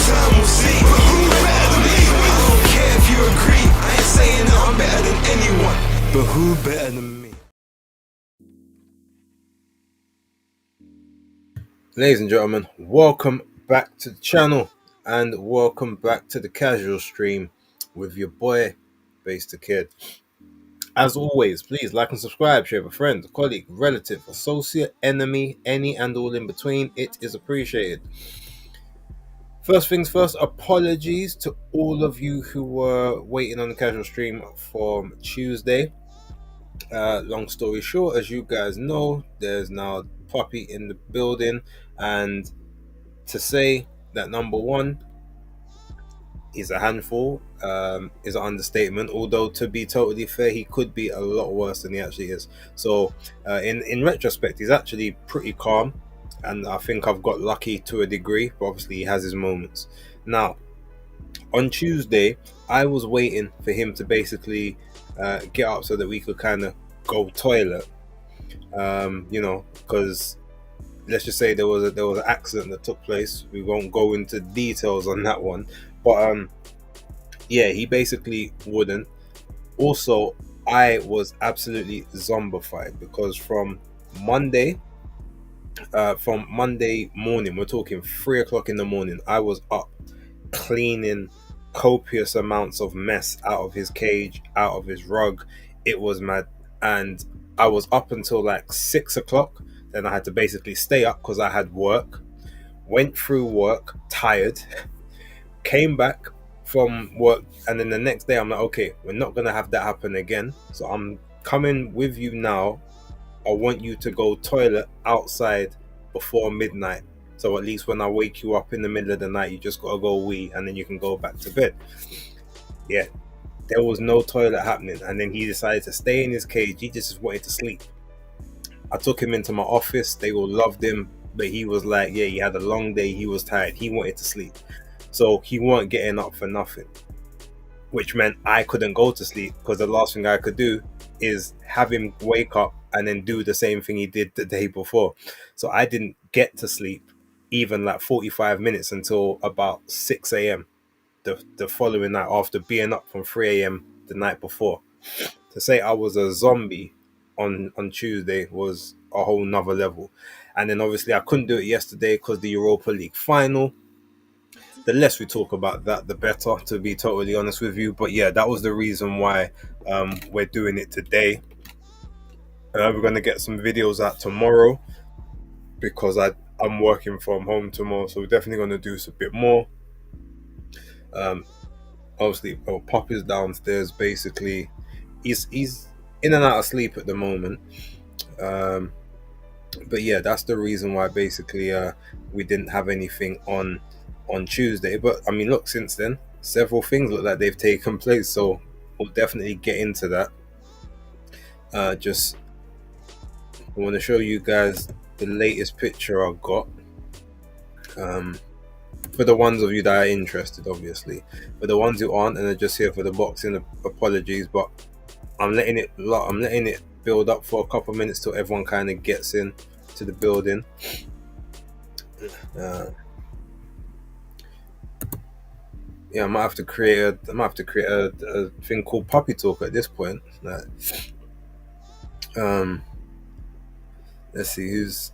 time will see. But who better than me? I don't care if you agree. I ain't saying that I'm better than anyone, but who better than me? Ladies and gentlemen, welcome back to the channel and welcome back to the casual stream with your boy, Base the Kid. As always, please like and subscribe, share with a friend, a colleague, relative, associate, enemy, any and all in between. It is appreciated. First things first, apologies to all of you who were waiting on the casual stream from Tuesday. Long story short, as you guys know, there's now Puppy in the building, and to say that number one, he's a handful is an understatement. Although, to be totally fair, he could be a lot worse than he actually is. So, in retrospect, he's actually pretty calm, and I think I've got lucky to a degree. But obviously, he has his moments. Now, on Tuesday, I was waiting for him to basically get up so that we could kind of go toilet. Because let's just say there was an accident that took place. We won't go into details on that one, but yeah, he basically wouldn't. Also, I was absolutely zombified because from Monday morning, we're talking 3 o'clock in the morning, I was up cleaning copious amounts of mess out of his cage, out of his rug. It was mad, and I was up until like 6 o'clock. Then I had to basically stay up because I had work. Went through work tired, came back from work, and then the next day I'm like, okay, we're not gonna have that happen again. So I'm coming with you now. I want you to go toilet outside before midnight. So at least when I wake you up in the middle of the night, you just gotta go wee, and then you can go back to bed. Yeah, there was no toilet happening, and then he decided to stay in his cage. He just wanted to sleep. I took him into my office. They all loved him, but he was like, yeah, he had a long day. He was tired. He wanted to sleep. So he weren't getting up for nothing, which meant I couldn't go to sleep because the last thing I could do is have him wake up and then do the same thing he did the day before. So I didn't get to sleep even like 45 minutes until about 6 a.m. The following night, after being up from 3 a.m. the night before. To say I was a zombie on Tuesday was a whole nother level. And then obviously I couldn't do it yesterday because the Europa League final. The less we talk about that, the better, to be totally honest with you. But yeah, that was the reason why we're doing it today. We're going to get some videos out tomorrow because I'm working from home tomorrow. So we're definitely going to do a bit more. Obviously, Pop is downstairs. Basically, he's in and out of sleep at the moment. But yeah, that's the reason why basically we didn't have anything on Tuesday. But I mean, look, since then, several things look like they've taken place. So we'll definitely get into that. Just I want to show you guys the latest picture I've got. For the ones of you that are interested, obviously. For the ones who aren't and are just here for the boxing, apologies, but I'm letting it build up for a couple of minutes till everyone kind of gets in to the building. Yeah, I might have to create a thing called Puppy Talk at this point. Let's see who's.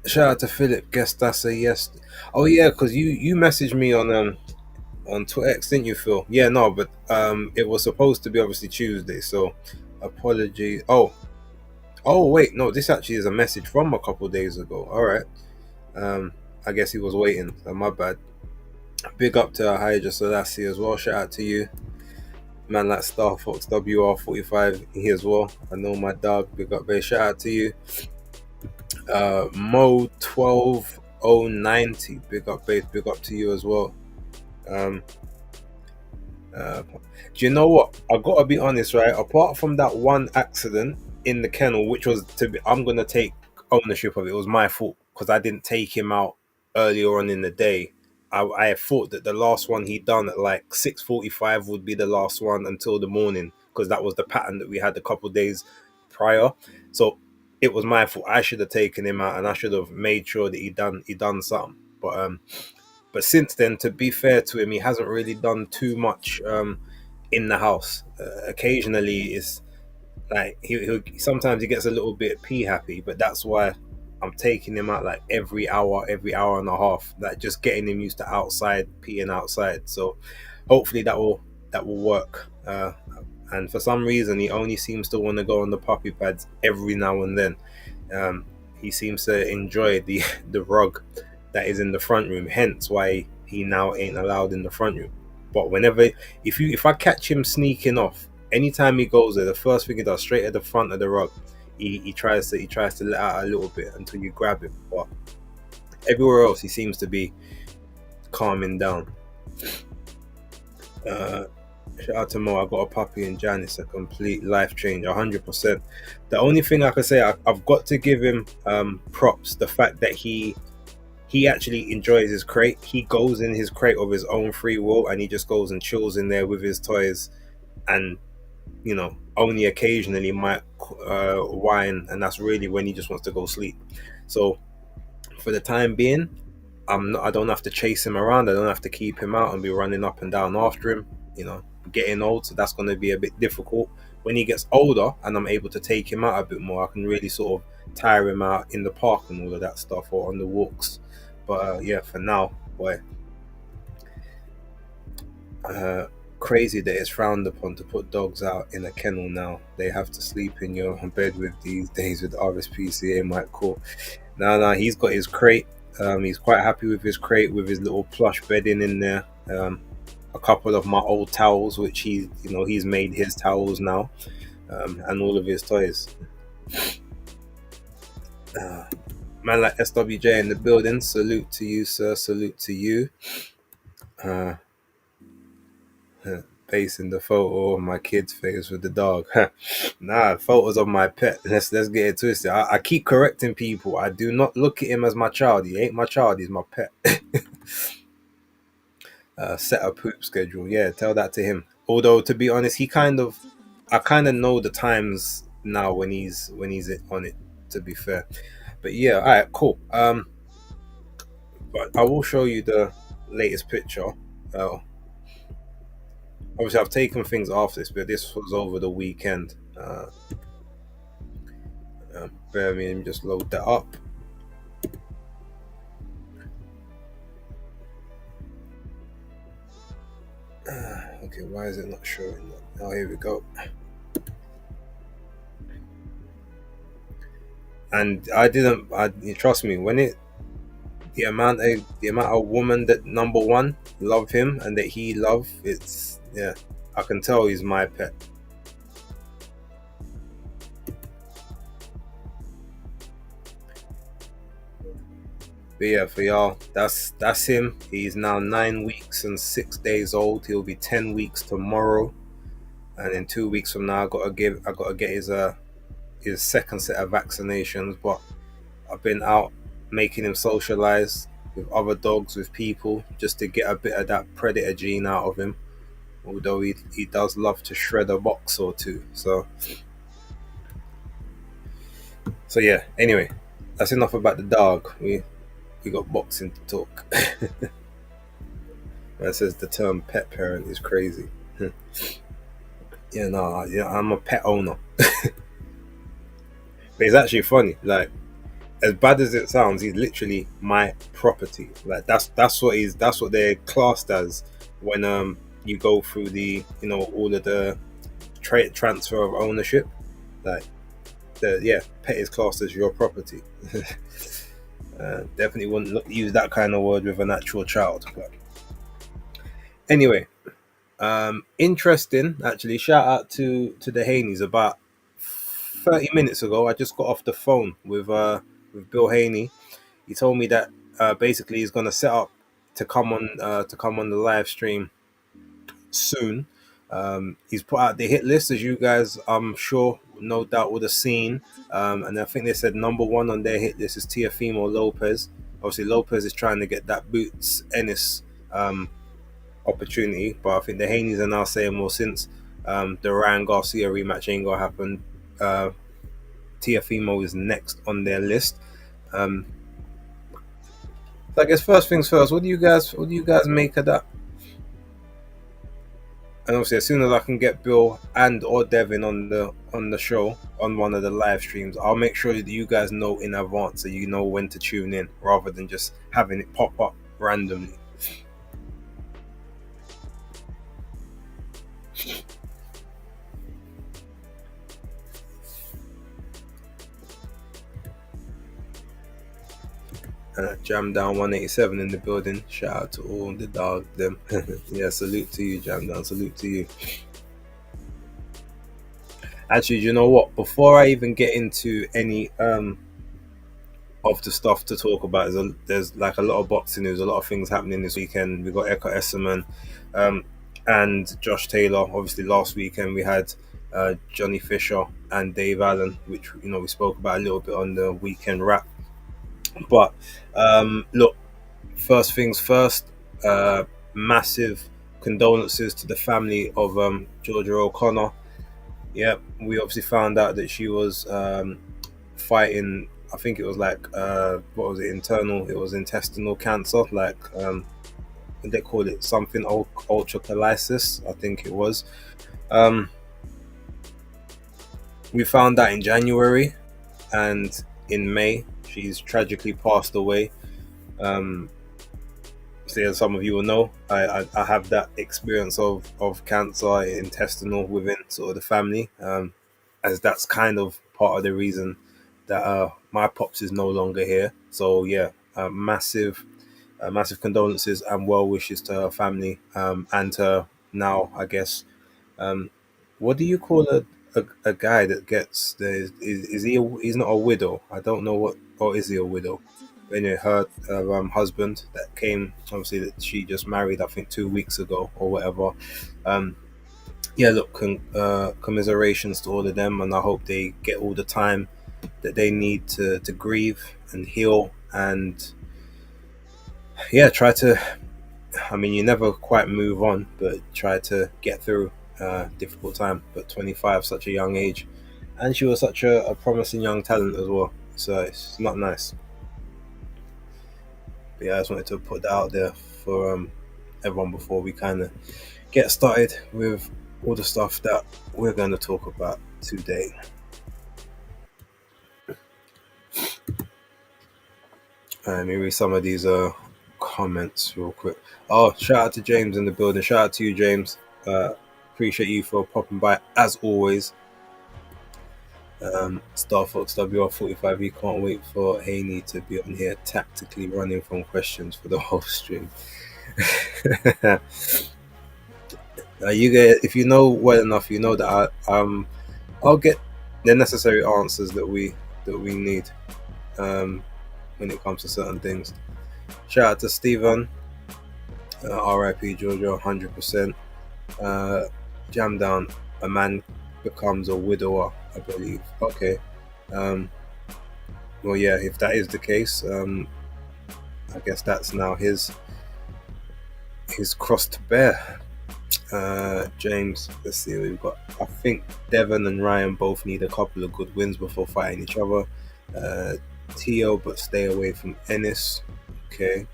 Shout out to Philip. Guess that's a yes. Oh yeah, because you messaged me on Twitter X, didn't you, Phil? Yeah, no, but it was supposed to be obviously Tuesday, so apologies. Oh wait, no, this actually is a message from a couple days ago. All right, I guess he was waiting. So my bad. Big up to Hydra Selassie as well. Shout out to you, man. Like Star Fox WR45 here as well. I know my dog. Big up, babe. Shout out to you. Mo 12090, big up, babe. Big up to you as well. Do you know what? I gotta be honest, right? Apart from that one accident in the kennel, which was I'm gonna take ownership of it. It was my fault because I didn't take him out earlier on in the day. I thought that the last one he done at like 6:45 would be the last one until the morning because that was the pattern that we had a couple days prior. So it was my fault. I should have taken him out and I should have made sure that he done something. But since then, to be fair to him, he hasn't really done too much in the house. Occasionally, it's like he sometimes he gets a little bit pee happy, but that's why I'm taking him out like every hour and a half, like just getting him used to outside peeing outside. So hopefully that will work. And for some reason, he only seems to want to go on the puppy pads every now and then. Um, he seems to enjoy the the rug that is in the front room, hence why he now ain't allowed in the front room. But whenever if I catch him sneaking off, anytime he goes there, the first thing he does straight at the front of the rug, he tries to let out a little bit until you grab him. But everywhere else, he seems to be calming down. Uh, Shout out to Mo. I got a puppy in Jan. It's a complete life change, 100%. The only thing I can say, I've got to give him props. The fact that he actually enjoys his crate. He goes in his crate of his own free will, and he just goes and chills in there with his toys, and only occasionally might whine, and that's really when he just wants to go sleep. So for the time being, I don't have to chase him around. I don't have to keep him out and be running up and down after him. Getting old, so that's going to be a bit difficult. When he gets older and I'm able to take him out a bit more, I can really sort of tire him out in the park and all of that stuff, or on the walks. But yeah, for now, boy, crazy that it's frowned upon to put dogs out in a kennel now. They have to sleep in your bed with these days with the RSPCA Mike Court. Now, he's got his crate. He's quite happy with his crate, with his little plush bedding in there. A couple of my old towels, which he's made his towels now, and all of his toys. Man like SWJ in the building. Salute to you, sir. Salute to you. Pasting the photo of my kid's face with the dog. Nah, photos of my pet. Let's get it twisted. I keep correcting people. I do not look at him as my child. He ain't my child. He's my pet. Set a poop schedule. Yeah, tell that to him. Although to be honest, I kind of know the times now when he's on it. To be fair, but yeah, all right, cool. But I will show you the latest picture. Obviously, I've taken things off this, but this was over the weekend. Bear me and just load that up. Okay, why is it not showing that? Oh, here we go. And trust me, when the amount of woman that number one love him and that he love, it's, yeah, I can tell he's my pet. But yeah, for y'all, that's him. He's now 9 weeks and 6 days old. He'll be 10 weeks tomorrow, and in 2 weeks from now, I gotta get his second set of vaccinations. But I've been out making him socialize with other dogs, with people, just to get a bit of that predator gene out of him. Although he does love to shred a box or two. So yeah. Anyway, that's enough about the dog. We got boxing to talk. That says the term pet parent is crazy. I'm a pet owner. But it's actually funny. Like, as bad as it sounds, he's literally my property. Like, that's what they're classed as when you go through the all of the transfer of ownership. Like, pet is classed as your property. Definitely wouldn't use that kind of word with an actual child. But anyway, interesting actually. Shout out to the Haneys. About 30 minutes ago, I just got off the phone with Bill Haney. He told me that basically he's gonna set up to come on the live stream soon. He's put out the hit list, as you guys, I'm sure, no doubt, would have seen. And I think they said number one on their hit list is Teofimo Lopez. Obviously, Lopez is trying to get that Boots Ennis opportunity, but I think the Haneys are now saying, well, since the Ryan Garcia rematch ain't gonna happen, Teofimo is next on their list. So I guess first things first. What do you guys make of that? And obviously, as soon as I can get Bill and or Devin on the show on one of the live streams, I'll make sure that you guys know in advance so you know when to tune in, rather than just having it pop up randomly. Jam Down 187 in the building. Shout out to all the dog them. Yeah, salute to you, Jam Down. Salute to you. Actually, you know what? Before I even get into any of the stuff to talk about, there's like a lot of boxing news, a lot of things happening this weekend. We got Eka Esserman, um, and Josh Taylor. Obviously, last weekend we had Johnny Fisher and Dave Allen, which we spoke about a little bit on the weekend wrap. But look, first things first, massive condolences to the family of Georgia O'Connor. Yeah, we obviously found out that she was fighting. I think it was like what was it? Internal. It was intestinal cancer. Like they call it something ultracolysis. I think it was. Um, we found that in January, and in May she's tragically passed away. Um, so as some of you will know, I have that experience of cancer intestinal within sort of the family, as that's kind of part of the reason that my pops is no longer here. So yeah, massive condolences and well wishes to her family, and to now, I guess, um, what do you call a guy that gets is he he's not a widow? I don't know what, or is he a widow? Anyway, her husband that came, obviously, that she just married, I think 2 weeks ago or whatever. Um, yeah, look, commiserations to all of them, and I hope they get all the time that they need to grieve and heal, and yeah, try to. I mean, you never quite move on, but try to get through difficult time. But 25, such a young age, and she was such a promising young talent as well. So it's not nice. But yeah, I just wanted to put that out there for everyone before we kind of get started with all the stuff that we're going to talk about today. Let me read some of these comments real quick. Oh, shout out to James in the building. Shout out to you, James. Appreciate you for popping by as always. Star Fox WR45. We can't wait for Haney to be on here tactically running from questions for the whole stream. You get, if you know well enough, you know that I'll get the necessary answers that we need when it comes to certain things. Shout out to Stephen, RIP Georgia, 100%. Jam Down, a man becomes a widower, I believe. Okay. Well, yeah, if that is the case, I guess that's now his cross to bear. James, let's see, we've got, I think Devon and Ryan both need a couple of good wins before fighting each other. Tio, but stay away from Ennis. Okay.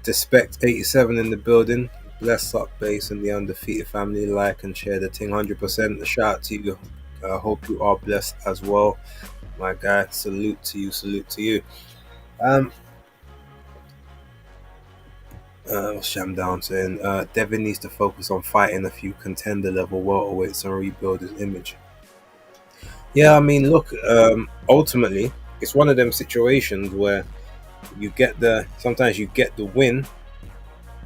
Despect 87 in the building. Bless up base and the undefeated family. Like and share the thing 100%. A shout out to you. I hope you are blessed as well, my guy. Salute to you. Salute to you. Sham Down saying Devin needs to focus on fighting a few contender level welterweights and rebuild his image. Yeah, I mean, look, ultimately, it's one of them situations where sometimes you get the win,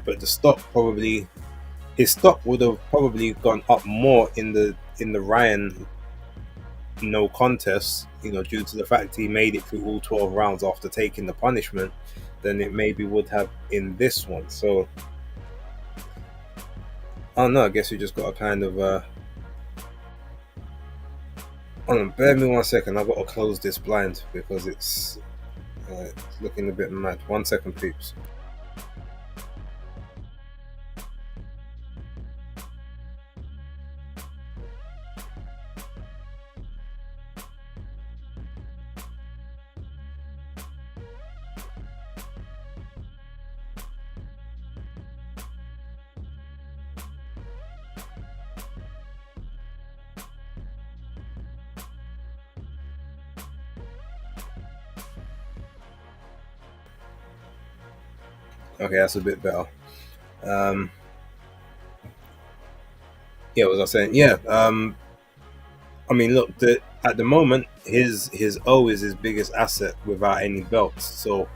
but his stock would have probably gone up more in the Ryan no contest, due to the fact he made it through all 12 rounds after taking the punishment, than it maybe would have in this one. So, I don't know, I guess we just got to kind of hold on, bear me 1 second. I've got to close this blind because it's looking a bit mad. 1 second, peeps. Okay, that's a bit better. Um, yeah, what was I saying? Yeah. I mean, look, at the moment, his O is his biggest asset without any belts. So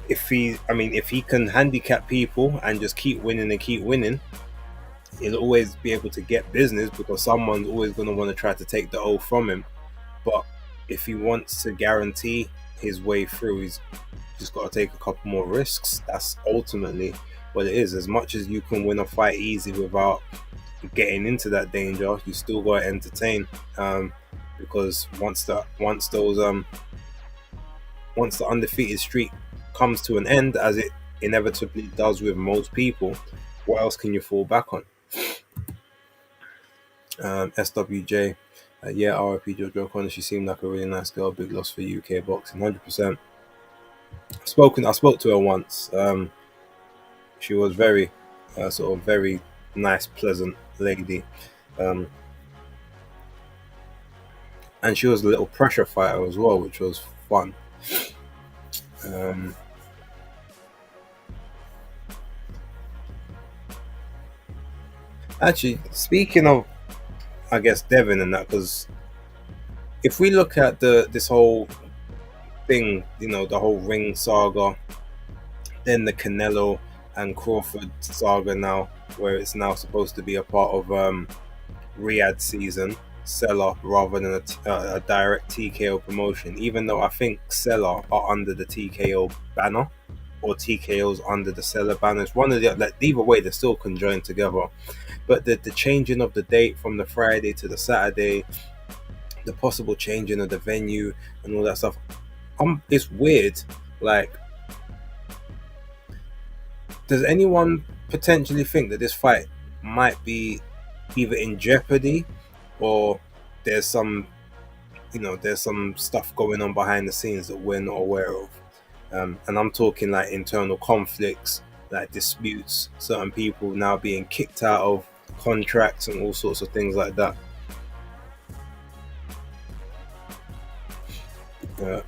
if he can handicap people and just keep winning, he'll always be able to get business because someone's always going to want to try to take the O from him. But if he wants to guarantee his way through, he's just got to take a couple more risks. That's ultimately what it is. As much as you can win a fight easy without getting into that danger, you still got to entertain. Because once the undefeated streak comes to an end, as it inevitably does with most people, what else can you fall back on? SWJ, yeah, RIP Jojo O'Connor. She seemed like a really nice girl. Big loss for UK boxing, 100%. I spoke to her once. She was very, sort of very nice, pleasant lady, um, and she was a little pressure fighter as well, which was fun. Um, Actually, speaking of, I guess Devin and that, because if we look at this whole thing, the whole ring saga, then the Canelo and Crawford saga now, where it's now supposed to be a part of Riyadh season, Seller rather than a direct TKO promotion, even though I think Seller are under the TKO banner or TKO's under the Seller banner. It's one of the, like, either way, they're still conjoined together. But the changing of the date from the Friday to the Saturday, the possible changing of the venue and all that stuff, it's weird. Like, does anyone potentially think that this fight might be either in jeopardy or there's some there's some stuff going on behind the scenes that we're not aware of? And I'm talking like internal conflicts, like disputes, certain people now being kicked out of contracts and all sorts of things like that. uh,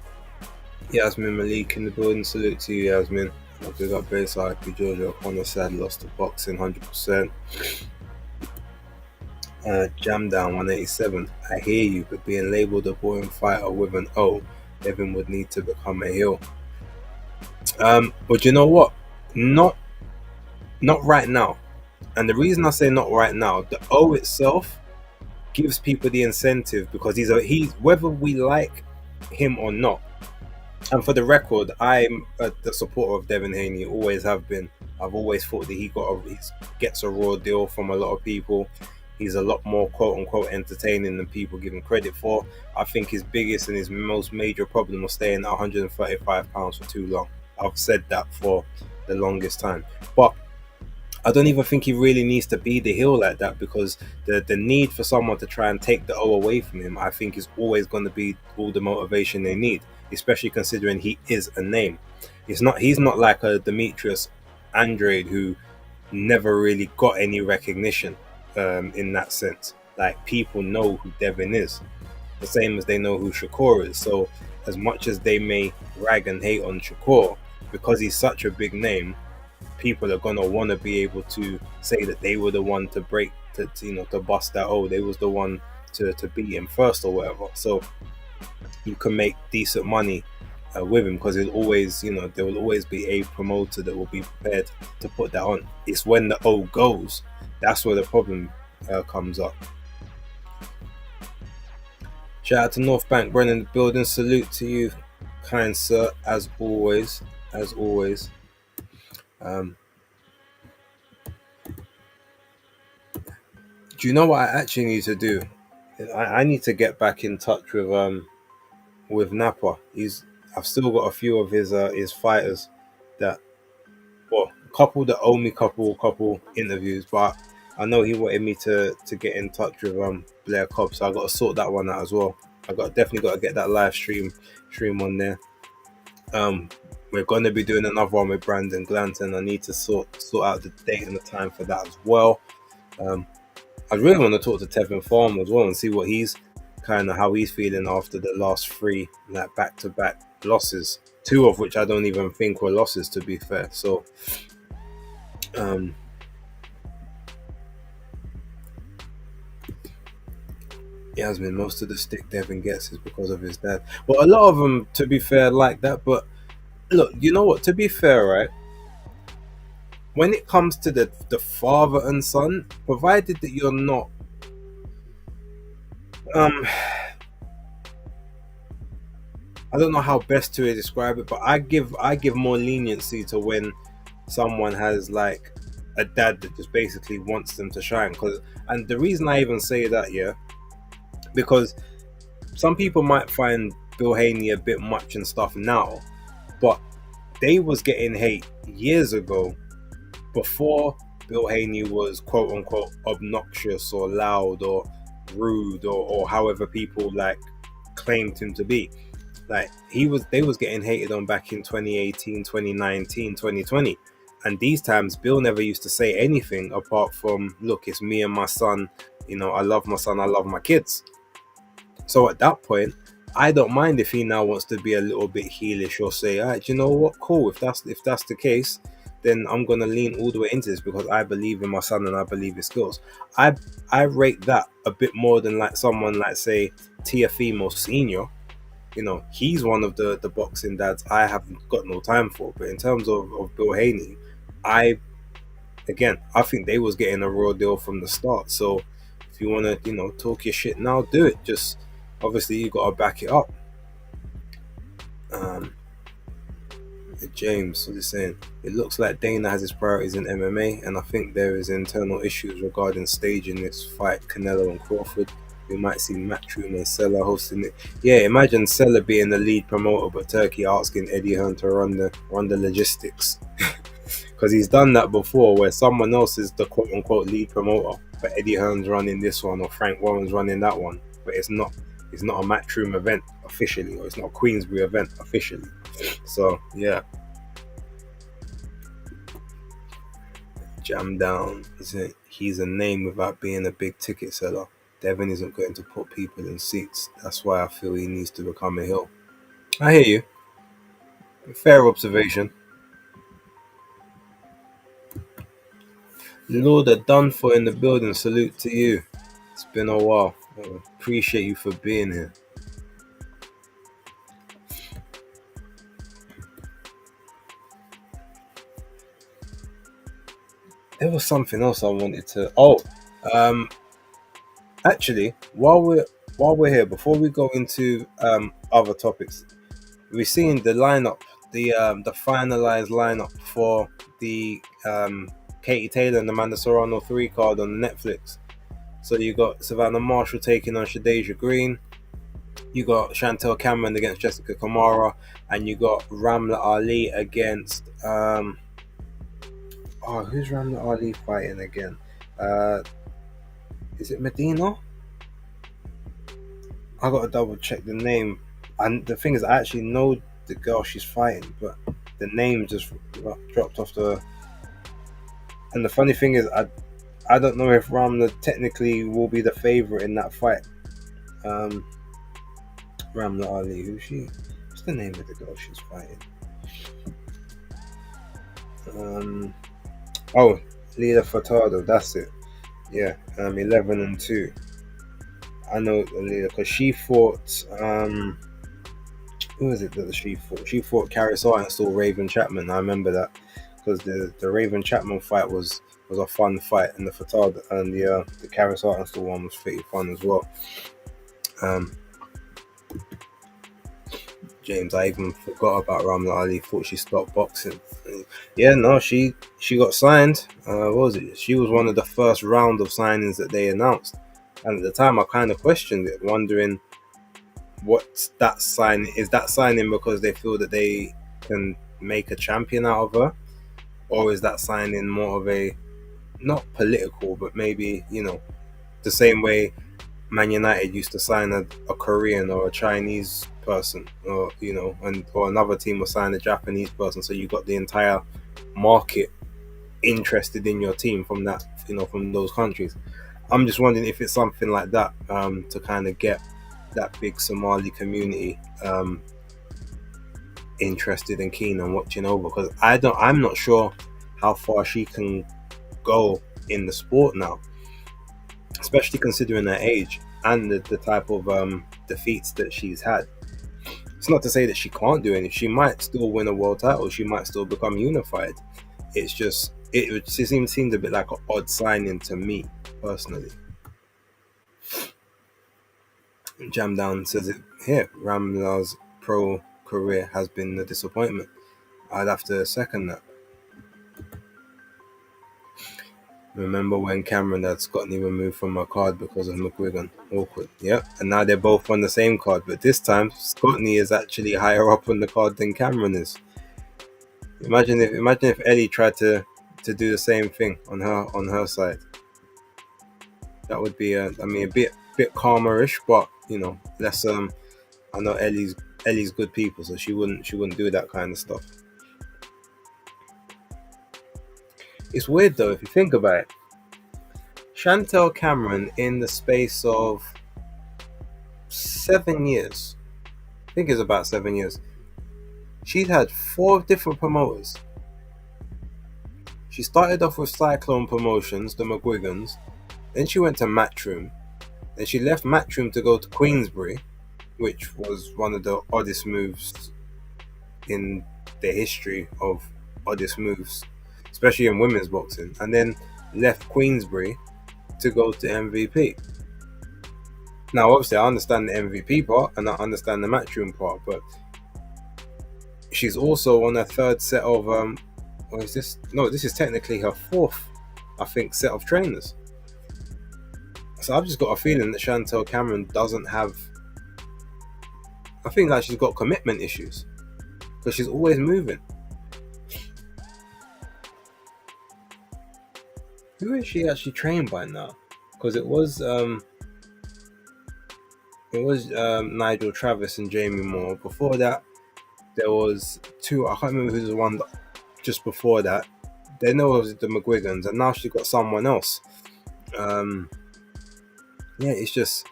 Yasmin Malik in the building, salute to you, Yasmin. Big up base IP Georgia O'Connor, sad lost to boxing, 100%. Jam down 187. I hear you, but being labelled a boring fighter with an O, Devin would need to become a heel. But you know what? Not right now. And the reason I say not right now, the O itself gives people the incentive because he's whether we like him or not. And for the record, I'm the supporter of Devin Haney. Always have been. I've always thought that he gets a raw deal from a lot of people. He's a lot more quote unquote entertaining than people give him credit for. I think his biggest and his most major problem was staying at 135 pounds for too long. I've said that for the longest time. But I don't even think he really needs to be the heel like that, because the need for someone to try and take the O away from him, I think, is always going to be all the motivation they need, especially considering he is a name. He's not like a Demetrius Andrade who never really got any recognition in that sense. Like, people know who Devin is, the same as they know who Shakur is. So as much as they may rag and hate on Shakur, because he's such a big name, people are gonna want to be able to say that they were the one to break to bust that. Oh, they was the one to beat him first or whatever. So you can make decent money with him, because there will always be a promoter that will be prepared to put that on. It's when the O goes, that's where the problem comes up. Shout out to North Bank Brennan in the building. Salute to you, kind sir, as always. Do you know what I actually need to do? I need to get back in touch with Napa. I've still got a few of his fighters that, well, a couple that owe me couple interviews, but I know he wanted me to get in touch with Blair Cobb, so I got to sort that one out as well. Definitely got to get that live stream on there. We're going to be doing another one with Brandon Glanton. I need to sort out the date and the time for that as well. I really want to talk to Tevin Farm as well and see what he's kind of how he's feeling after the last three like back-to-back losses, two of which I don't even think were losses, to be fair. So um Yasmin, most of the stick Devin gets is because of his dad. Well, a lot of them, to be fair, like that. But look, you know what? To be fair, right? When it comes to the father and son, provided that you're not um I don't know how best to describe it, but I give more leniency to when someone has like a dad that just basically wants them to shine. Because and the reason I even say that, yeah, because some people might find Bill Haney a bit much and stuff now, but they was getting hate years ago before Bill Haney was quote unquote obnoxious or loud or rude or however people like claimed him to be. Like they was getting hated on back in 2018, 2019, 2020. And these times Bill never used to say anything apart from, look, it's me and my son, I love my son, I love my kids. So at that point, I don't mind if he now wants to be a little bit heelish or say, all right, you know what, cool. If that's the case, then I'm gonna lean all the way into this because I believe in my son and I believe his skills. I rate that a bit more than like someone like say Tiafimo Senior. He's one of the boxing dads I haven't got no time for. But in terms of Bill Haney, I I think they was getting a raw deal from the start. So if you wanna, talk your shit now, do it. Just obviously you gotta back it up. Um, James, what he's saying, it looks like Dana has his priorities in MMA, and I think there is internal issues regarding staging this fight, Canelo and Crawford. We might see Matchroom and Sella hosting it. Yeah, imagine Sella being the lead promoter, but Turkey asking Eddie Hearn to run the logistics, because he's done that before, where someone else is the quote unquote lead promoter, but Eddie Hearn's running this one or Frank Warren's running that one, but it's not a Matchroom event officially, or it's not a Queensbury event officially. So yeah, Jam Down. He's a name without being a big ticket seller. Devin isn't going to put people in seats. That's why I feel he needs to become a heel. I hear you. Fair observation. Lord done for in the building. Salute to you. It's been a while. I appreciate you for being here. There was something else I wanted to. Actually, while we're here, before we go into other topics, we're seeing the lineup, the finalized lineup for the Katie Taylor and Amanda Serrano 3 card on Netflix. So you got Savannah Marshall taking on Shadeja Green, you got Chantel Cameron against Jessica Kamara, and you got Ramla Ali against who's Ramla Ali fighting again? Is it Medina? I gotta double check the name. And the thing is, I actually know the girl she's fighting, but the name just dropped off the. And the funny thing is, I don't know if Ramla technically will be the favorite in that fight. Ramla Ali, what's the name of the girl she's fighting? Lila Furtado, that's it. Yeah, 11-2. I know Lila because she fought. Who is it that she fought? She fought Caris and still Raven Chapman. I remember that because the Raven Chapman fight was a fun fight, and the Furtado and the Caris and still one was pretty fun as well. James, I even forgot about Ramla Ali. Thought she stopped boxing. Yeah, no, she got signed. What was it? She was one of the first round of signings that they announced, and at the time I kind of questioned it, wondering what's that sign? Is that signing because they feel that they can make a champion out of her, or is that signing more of a not political, but maybe the same way Man United used to sign a Korean or a Chinese person, or or another team will sign a Japanese person, so you got the entire market interested in your team from that, from those countries. I'm just wondering if it's something like that, to kind of get that big Somali community interested and keen on watching over, because I'm not sure how far she can go in the sport now, especially considering her age and the type of defeats that she's had. It's not to say that she can't do anything. She might still win a world title. She might still become unified. It's just it seemed a bit like an odd signing to me personally. Jam Down says it here. Ramlar's pro career has been a disappointment. I'd have to second that. Remember when Cameron had Scotney removed from a card because of McGuigan? Awkward. Yep. And now they're both on the same card, but this time Scotney is actually higher up on the card than Cameron is. Imagine if Ellie tried to do the same thing on her side. That would be a bit calmer-ish, but less. I know Ellie's good people, so she wouldn't do that kind of stuff. It's weird though if you think about it. Chantel Cameron, in the space of 7 years, I think it's about 7 years, she's had 4 different promoters. She started off with Cyclone Promotions, the McGuigans, then she went to Matchroom, then she left Matchroom to go to Queensbury, which was one of the oddest moves in the history of oddest moves, especially in women's boxing, and then left Queensbury to go to MVP. Now, obviously, I understand the MVP part and I understand the Matchroom part, but she's also on her 3rd set of or is this? No, this is technically her 4th, I think, set of trainers. So I've just got a feeling that Chantel Cameron doesn't have. I think that she's got commitment issues because she's always moving. Who is she actually trained by now? Because it was Nigel Travis and Jamie Moore. Before that, there was 2. I can't remember who's the one just before that. Then there was the McGuigans, and now she's got someone else. It's just.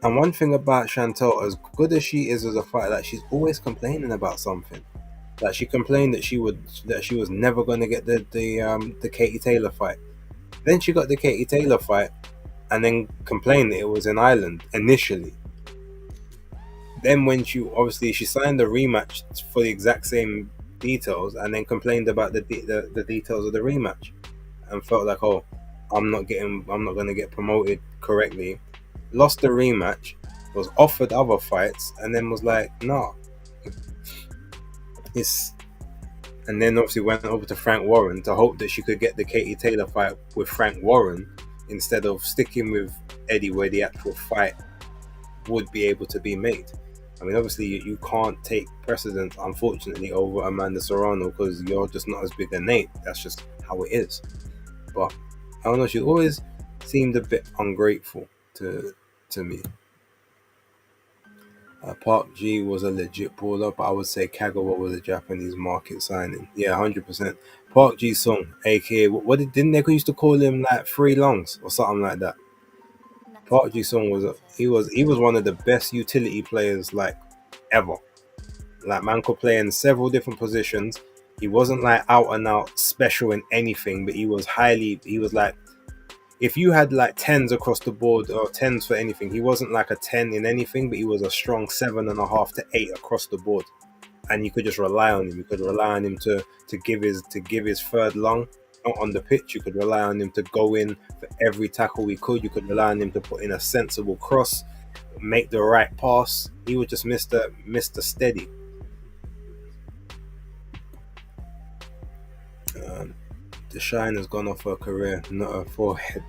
And one thing about Chantel, as good as she is as a fighter, like, she's always complaining about something. Like, she complained that she was never going to get the Katie Taylor fight. Then she got the Katie Taylor fight, and then complained that it was in Ireland initially. Then when she signed the rematch for the exact same details, and then complained about the details of the rematch, and felt like, oh, I'm not going to get promoted correctly. Lost the rematch, was offered other fights, and then was like, nah. And then obviously went over to Frank Warren to hope that she could get the Katie Taylor fight with Frank Warren instead of sticking with Eddie, where the actual fight would be able to be made. I mean, obviously you can't take precedence, unfortunately, over Amanda Serrano because you're just not as big a name. That's just how it is. But I don't know, she always seemed a bit ungrateful to me. Park G was a legit pull-up. I would say Kagawa was a Japanese market signing. Yeah, 100%. Park Ji Sung, aka didn't they used to call him like Three Lungs or something like that? Park Ji Sung was one of the best utility players like ever. Like, man could play in several different positions. He wasn't like out and out special in anything, but he was like, if you had like 10s across the board or 10s for anything, he wasn't like a 10 in anything, but he was a strong 7.5 to 8 across the board, and you could just rely on him. You could rely on him to give his third lung on the pitch. You could rely on him to go in for every tackle he could. You could rely on him to put in a sensible cross, make the right pass. He was just Mr. Steady. The shine has gone off her career, not her forehead.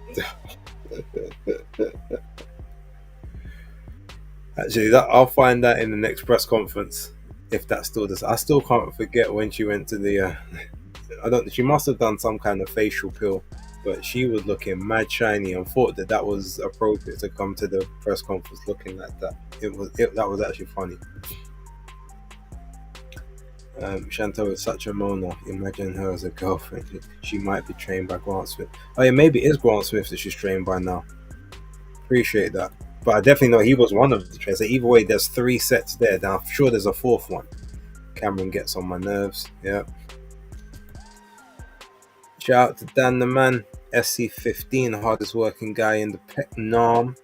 Actually, I'll find that in the next press conference, if that's still this. I still can't forget when she went to the. She must have done some kind of facial peel, but she was looking mad shiny and thought that was appropriate to come to the press conference looking like that. That was actually funny. Chantel is such a Mona. Imagine her as a girlfriend. She might be trained by Grant Smith. Oh yeah, maybe it is Grant Smith that she's trained by now. Appreciate that. But I definitely know he was one of the trainers. So either way, there's 3 sets there. Now I'm sure there's a fourth one. Cameron gets on my nerves. Yeah. Shout out to Dan the Man, SC15, hardest working guy in the Nam.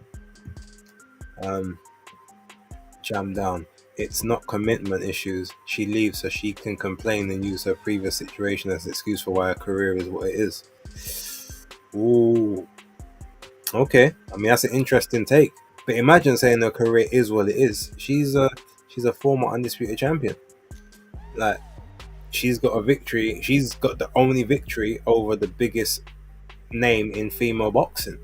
Jam down. It's not commitment issues. She leaves so she can complain and use her previous situation as an excuse for why her career is what it is. Ooh. Okay. I mean, that's an interesting take. But imagine saying her career is what it is. She's a former undisputed champion. Like, she's got a victory. She's got the only victory over the biggest name in female boxing.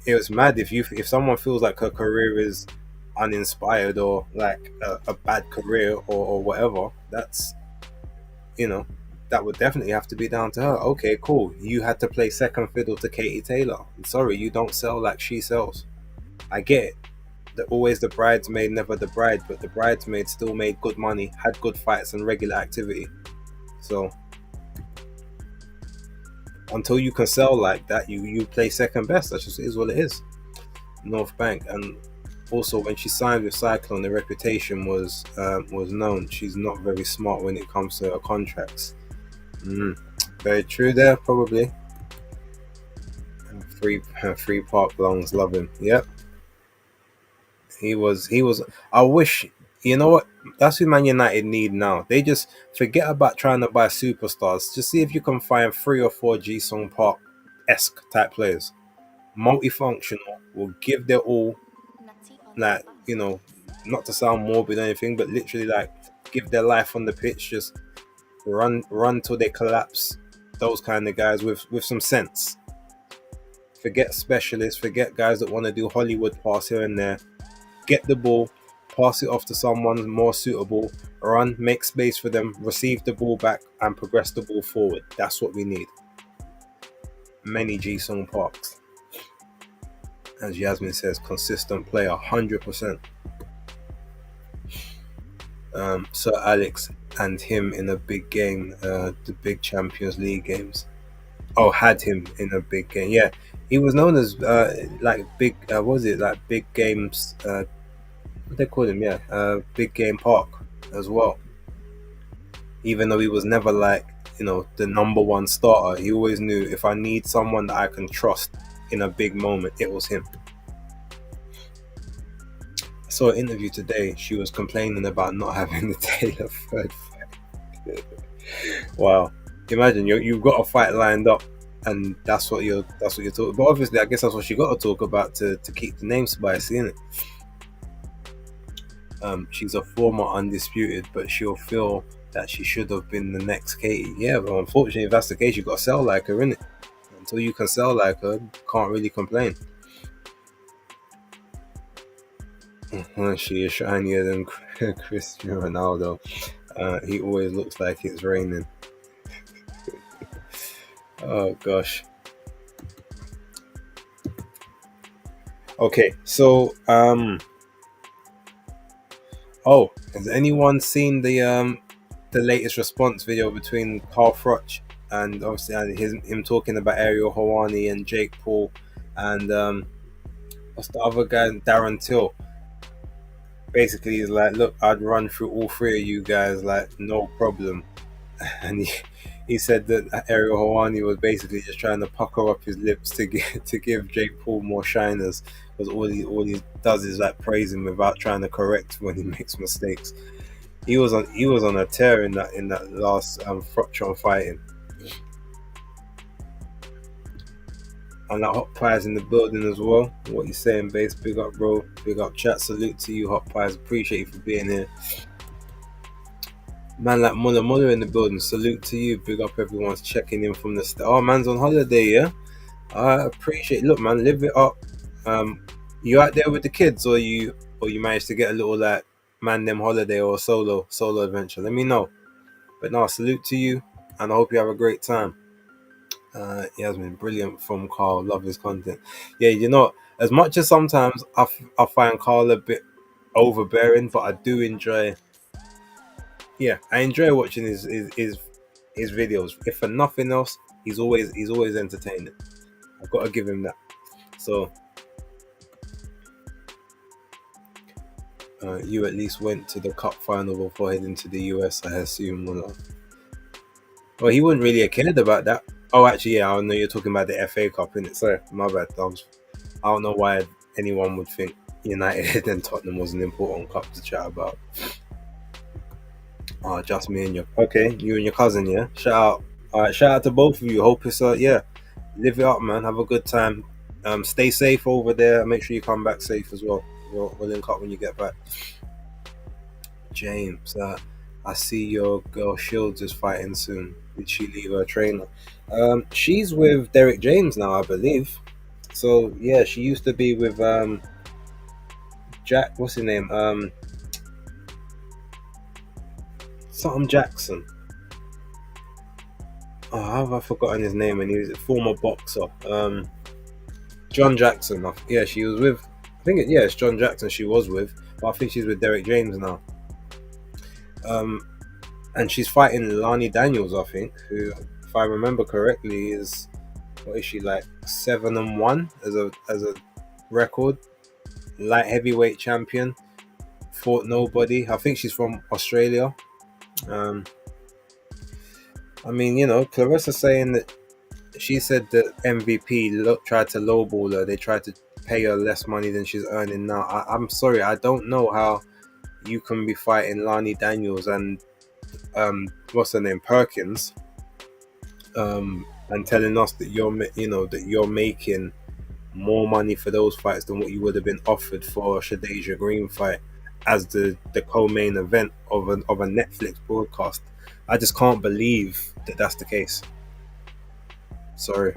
It was mad if someone feels like her career is uninspired or like a bad career or whatever. That's, that would definitely have to be down to her. Okay, cool. You had to play second fiddle to Katie Taylor. I'm sorry, you don't sell like she sells. I get it. Always the bridesmaid, never the bride, but the bridesmaid still made good money, had good fights and regular activity. So until you can sell like that, you play second best. That just is what it is. North Bank. And also when she signed with Cyclone, the reputation was known. She's not very smart when it comes to her contracts. Very true there, probably. Free Park Longs, love him. Yep. He was. I wish. You know what? That's who Man United need now. They just forget about trying to buy superstars. Just see if you can find 3 or 4 Ji-sung Park-esque type players. Multifunctional, will give their all. Like, not to sound morbid or anything, but literally like give their life on the pitch. Just run till they collapse. Those kind of guys with some sense. Forget specialists. Forget guys that want to do Hollywood pass here and there. Get the ball, pass it off to someone more suitable, run, make space for them, receive the ball back, and progress the ball forward. That's what we need. Many Ji-sung Parks. As Yasmin says, consistent player, 100%. Sir Alex and him in a big game, the big Champions League games. Oh, had him in a big game. Yeah, he was known as like big. What was it, like big games? What they call him? Yeah, Big Game Park as well. Even though he was never like the number one starter, he always knew if I need someone that I can trust in a big moment, it was him. I saw an interview today. She was complaining about not having the Taylor third fight. Wow. Imagine you've got a fight lined up, and that's what you're talking. But obviously, I guess that's what she got to talk about to keep the name spicy, isn't it? She's a former undisputed, but she'll feel that she should have been the next Katie. Yeah, but unfortunately, if that's the case, you got to sell like her, innit? Until you can sell like her, can't really complain. She is shinier than Cristiano Ronaldo. He always looks like it's raining. Oh gosh. Okay, so has anyone seen the latest response video between Carl Froch and obviously him talking about Ariel Helwani and Jake Paul and what's the other guy, Darren Till? Basically, he's like, look, I'd run through all 3 of you guys, like, no problem. And he said that Ariel Helwani was basically just trying to pucker up his lips to give Jake Paul more shiners, because all he does is like praise him without trying to correct when he makes mistakes. He was on a tear in that last Frotron fighting. And that Hot Pies in the building as well. What you saying, Base? Big up, bro. Big up, chat. Salute to you, Hot Pies. Appreciate you for being here. Man like Muller in the building. Salute to you. Big up, everyone's checking in from the start. Oh, man's on holiday, yeah? I appreciate. Look, man, live it up. You out there with the kids, or you managed to get a little like man them holiday or solo adventure? Let me know. But no, salute to you, and I hope you have a great time. Yasmin, brilliant from Carl. Love his content. Yeah, as much as sometimes I find Carl a bit overbearing, but I do enjoy. Yeah, I enjoy watching his videos. If for nothing else, he's always entertaining. I've got to give him that. So You at least went to the cup final before heading to the US, I assume. Well, he wouldn't really have cared about that. Oh, actually, yeah, I know you're talking about the FA Cup, innit? Sorry, my bad. I don't know why anyone would think United and Tottenham was an important cup to chat about. Oh, just me and you and your cousin, yeah. Shout out, all right. Shout out to both of you. Hope it's yeah, live it up, man. Have a good time. Stay safe over there. Make sure you come back safe as well. We'll link up when you get back. James, I see your girl Shields is fighting soon. Did she leave her trainer? She's with Derek James now, I believe. So yeah, she used to be with Jack. What's his name? Something Jackson. Oh, how have I forgotten his name? And he was a former boxer. John Jackson. Yeah, she was with. I think yeah, it's John Jackson. She was with, but I think she's with Derek James now. And she's fighting Lani Daniels, I think, who, if I remember correctly, is what is she like 7-1 as a record, light heavyweight champion, fought nobody. I think she's from Australia. I mean, Clarissa saying that she said that MVP tried to lowball her. They tried to pay her less money than she's earning now. I'm sorry, I don't know how you can be fighting Lani Daniels and what's her name, Perkins, and telling us that you're making more money for those fights than what you would have been offered for a Shadeja Green fight as the co-main event of a Netflix broadcast. I just can't believe that that's the case. Sorry.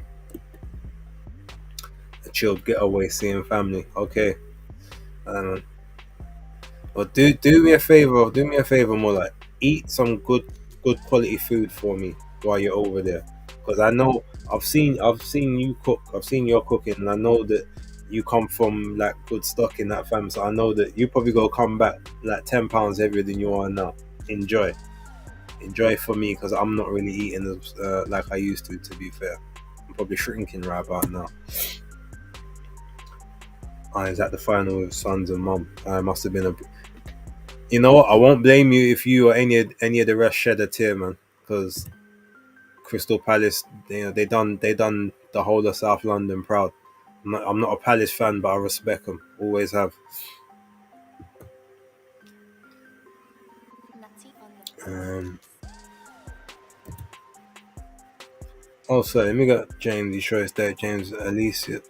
A chilled getaway, seeing family. Okay. Well, do me a favor. Do me a favor, more like eat some good quality food for me while you're over there, because I know I've seen you cook. I've seen your cooking, and I know that you come from like good stock in that fam. So I know that you probably gonna come back like 10 pounds heavier than you are now. Enjoy for me, because I'm not really eating as like I used to. To be fair, I'm probably shrinking right about now. I was at the final with Sons and Mum. I must have been a. You know what? I won't blame you if you or any of the rest shed a tear, man. Because Crystal Palace, they done the whole of South London proud. I'm not a Palace fan, but I respect them. Always have. Also, let me get James. He shows Derek James, Alicia.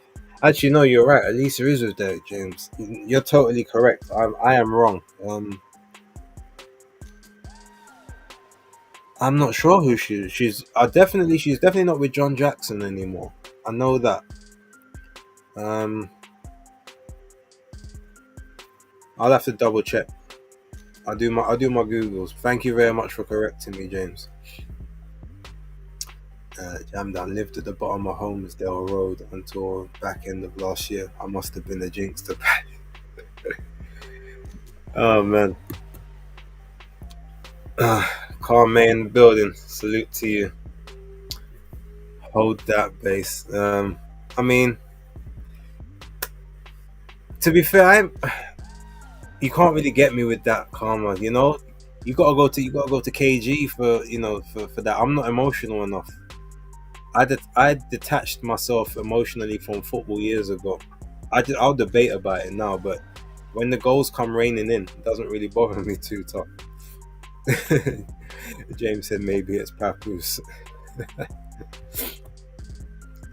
Actually, no, you're right. Alicia is with Derek James. You're totally correct. I am wrong. I'm not sure who she is. She's definitely not with John Jackson anymore. I know that. I'll have to double check. I'll do my Googles. Thank you very much for correcting me, James. Jamdan lived at the bottom of Holmesdale Road until back end of last year. I must have been a jinx to Oh man. Carme in the building. Salute to you. Hold that base. I mean, to be fair, you can't really get me with that karma. You gotta go to KG for that. I'm not emotional enough. I detached myself emotionally from football years ago. I'll debate about it now, but when the goals come raining in, it doesn't really bother me too tough. James said maybe it's Papoose.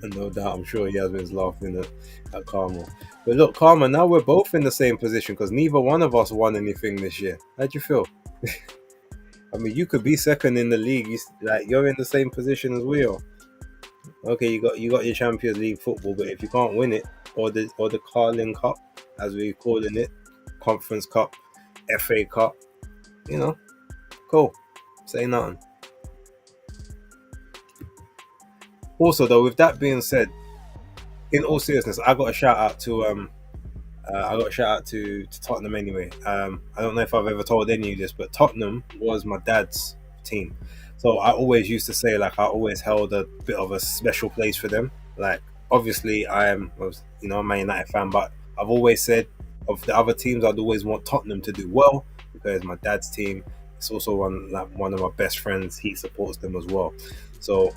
And no doubt, I'm sure Yasmin's laughing at Karma. But look, Karma, now we're both in the same position because neither one of us won anything this year. How'd you feel? I mean, you could be second in the league. You're in the same position as we are. Okay, you got your Champions League football, but if you can't win it, or the Carling Cup, as we're calling it, Conference Cup, FA Cup, cool. Say nothing. Also, though, with that being said, in all seriousness, I got a shout out to Tottenham anyway. I don't know if I've ever told any of this, but Tottenham was my dad's team. So I always used to say, I always held a bit of a special place for them. Obviously, I'm a Man United fan, but I've always said of the other teams, I'd always want Tottenham to do well because it's my dad's team. It's also one of my best friends. He supports them as well. So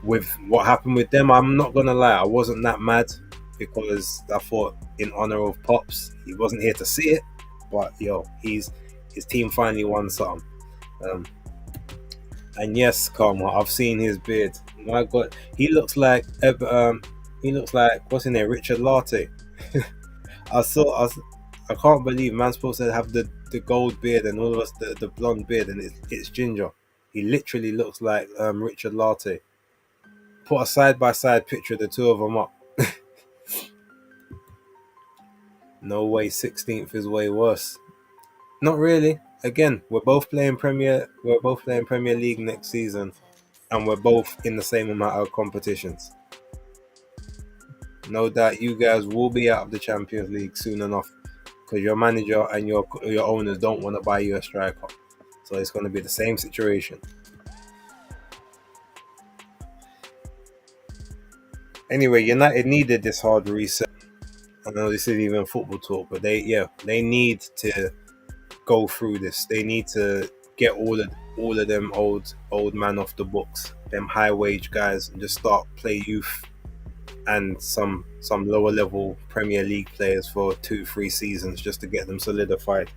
with what happened with them, I'm not gonna lie, I wasn't that mad because I thought in honor of Pops, he wasn't here to see it, but yo, his team finally won something. Um, and yes, Karma, I've seen his beard. My God, he looks like what's in there, Richard Latte. I saw, I can't believe man's supposed to have the gold beard and all of us the blonde beard, and it's ginger. He literally looks like Richard Latte. Put a side by side picture of the two of them up. No way, 16th is way worse. Not really. Again, we're both playing Premier. We're both playing Premier League next season, and we're both in the same amount of competitions. No doubt, you guys will be out of the Champions League soon enough, because your manager and your owners don't want to buy you a striker. So it's going to be the same situation. Anyway, United needed this hard reset. I know this isn't even football talk, but they need to go through this. They need to get all of them old man off the books, them high wage guys, and just start play youth and some lower level Premier League players for 2-3 seasons just to get them solidified.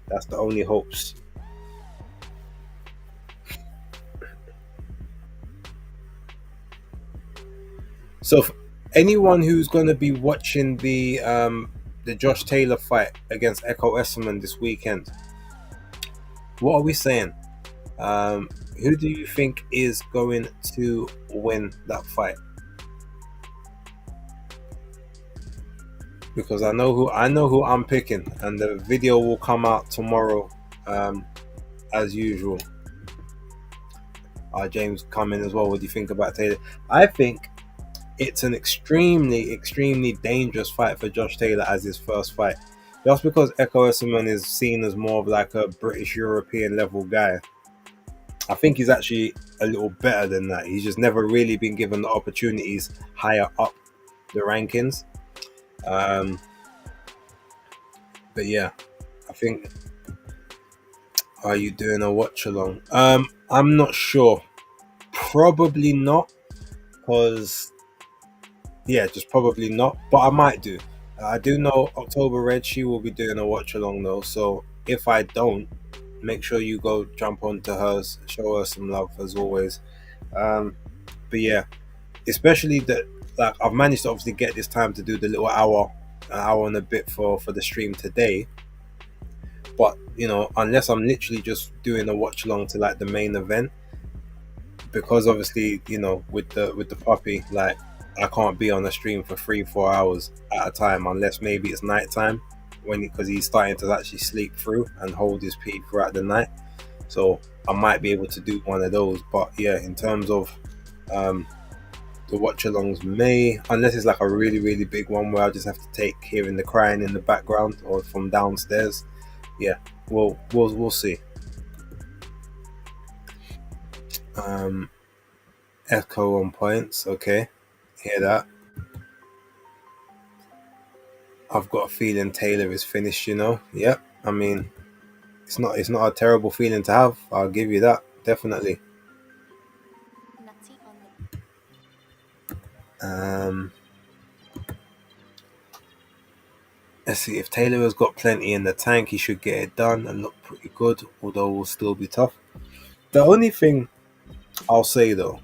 That's the only hopes. So, anyone who's going to be watching the Josh Taylor fight against Echo Esserman this weekend, what are we saying? Who do you think is going to win that fight? Because I know who I'm picking, and the video will come out tomorrow, as usual. James, come in as well. What do you think about Taylor? I think it's an extremely dangerous fight for Josh Taylor as his first fight. Just because Echo Esserman is seen as more of like a British European level guy, I think he's actually a little better than that. He's just never really been given the opportunities higher up the rankings. But yeah, I think. Are you doing a watch along? I'm not sure. Probably not, because just probably not. But I might do. I do know October Red. She will be doing a watch along though. So if I don't, make sure you go jump onto hers, show her some love as always. But yeah, especially that like I've managed to obviously get this time to do the little an hour and a bit for the stream today. But unless I'm literally just doing a watch along to like the main event, because obviously with the puppy, like I can't be on a stream for 3-4 hours at a time unless maybe it's night time because he's starting to actually sleep through and hold his pee throughout the night. So I might be able to do one of those. But yeah, in terms of the watch alongs, unless it's like a really big one where I just have to take hearing the crying in the background or from downstairs. Yeah, we'll see. Echo on points. Okay, hear that. I've got a feeling Taylor is finished. Yep. I mean, it's not a terrible feeling to have. I'll give you that, definitely. Let's see, if Taylor has got plenty in the tank, he should get it done and look pretty good, although it will still be tough. The only thing I'll say though,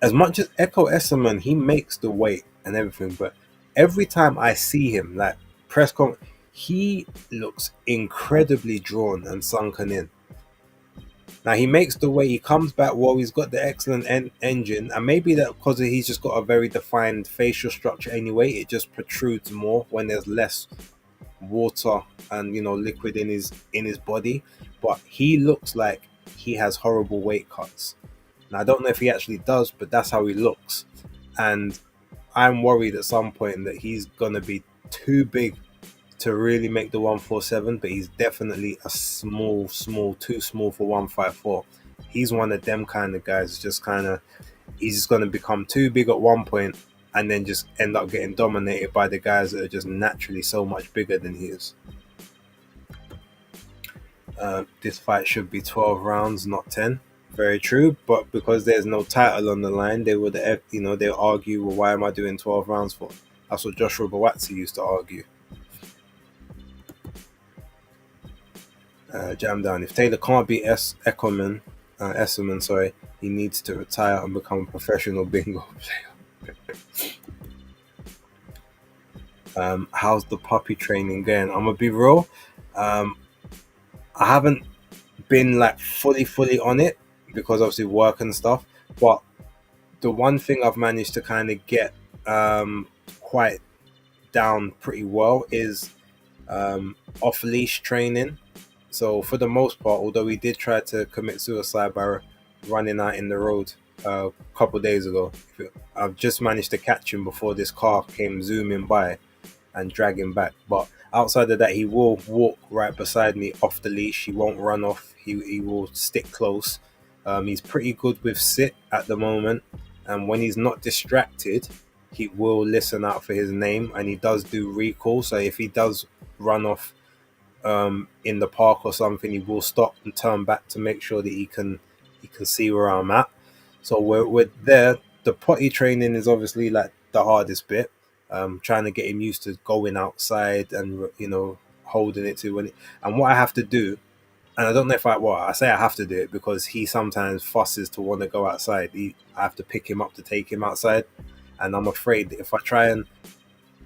as much as Echo Esserman, he makes the weight and everything, but every time I see him, like press con, he looks incredibly drawn and sunken in. Now he makes the weight, he comes back well, he's got the excellent engine, and maybe that because he's just got a very defined facial structure anyway, it just protrudes more when there's less water and liquid in his body. But he looks like he has horrible weight cuts. Now I don't know if he actually does, but that's how he looks, and I'm worried at some point that he's gonna be too big to really make the 147, but he's definitely a small, too small for 154. He's one of them kind of guys. He's just going to become too big at one point and then just end up getting dominated by the guys that are just naturally so much bigger than he is. This fight should be 12 rounds, not 10. Very true, but because there's no title on the line, they would, they'll argue, well, why am I doing 12 rounds for? That's what Joshua Buatsi used to argue. Jam down. If Taylor can't beat Esserman, sorry, he needs to retire and become a professional bingo player. How's the puppy training going? I'm gonna be real. I haven't been like fully on it because obviously work and stuff. But the one thing I've managed to kind of get quite down pretty well is off leash training. So for the most part, although he did try to commit suicide by running out in the road a couple days ago, I've just managed to catch him before this car came zooming by and drag him back. But outside of that, he will walk right beside me off the leash. He won't run off. He will stick close. He's pretty good with sit at the moment, and when he's not distracted, he will listen out for his name, and he does do recall. So if he does run off in the park or something, he will stop and turn back to make sure that he can see where I'm at. So we're there. The potty training is obviously like the hardest bit. Trying to get him used to going outside and holding it to and what I have to do. And I don't know if I say I have to do it because he sometimes fusses to want to go outside. I have to pick him up to take him outside, and I'm afraid that if I try and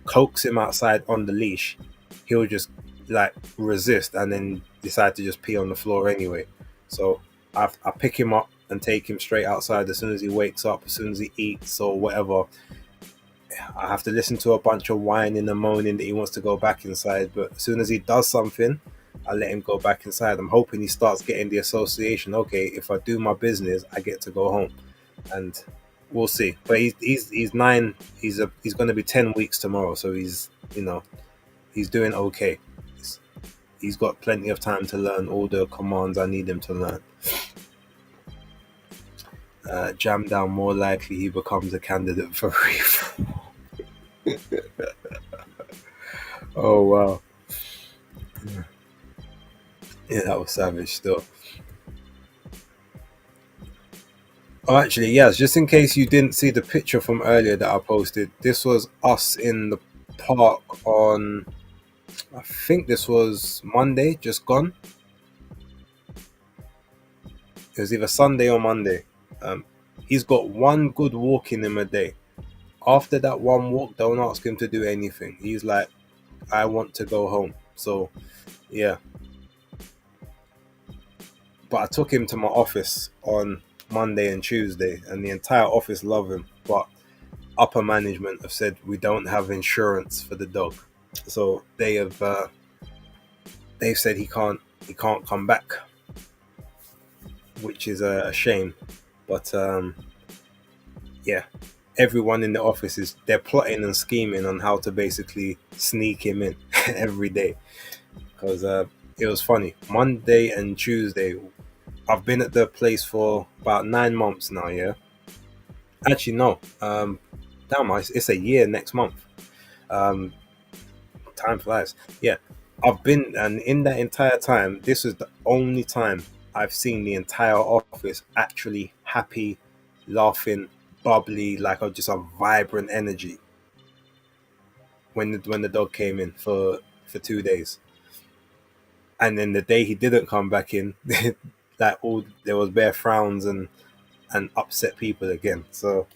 coax him outside on the leash, he'll just like resist and then decide to just pee on the floor anyway. So I pick him up and take him straight outside as soon as he wakes up, as soon as he eats or whatever. I have to listen to a bunch of whining and moaning that he wants to go back inside, but as soon as he does something, I let him go back inside. I'm hoping he starts getting the association. Okay, if I do my business, I get to go home, and we'll see. But he's 9. He's going to be 10 weeks tomorrow, so he's doing okay. He's got plenty of time to learn all the commands I need him to learn. Jam down. More likely he becomes a candidate for reform. Oh wow. Yeah, that was savage still. Oh, actually, yes, just in case you didn't see the picture from earlier that I posted, this was us in the park on, I think this was Monday, just gone. It was either Sunday or Monday. He's got one good walk in him a day. After that one walk, don't ask him to do anything. He's like, I want to go home. So, yeah. But I took him to my office on Monday and Tuesday, and the entire office love him. But upper management have said we don't have insurance for the dog, so they've said he can't come back, which is a shame. But yeah, everyone in the office they're plotting and scheming on how to basically sneak him in every day, because it was funny. Monday and Tuesday, I've been at the place for about 9 months now. Yeah, actually no, damn, it's a year next month. Time flies. Yeah, I've been, and in that entire time, this was the only time I've seen the entire office actually happy, laughing, bubbly, like just a vibrant energy when the dog came in for 2 days. And then the day he didn't come back in, like there was bare frowns and upset people again. So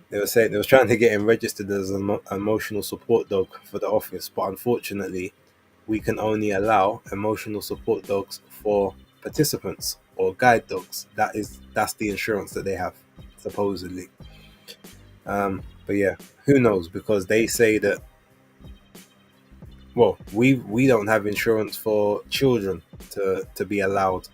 they were trying to get him registered as an emotional support dog for the office, but unfortunately, we can only allow emotional support dogs for participants or guide dogs. That's the insurance that they have, supposedly. But yeah, who knows? Because they say that, well, we don't have insurance for children to be allowed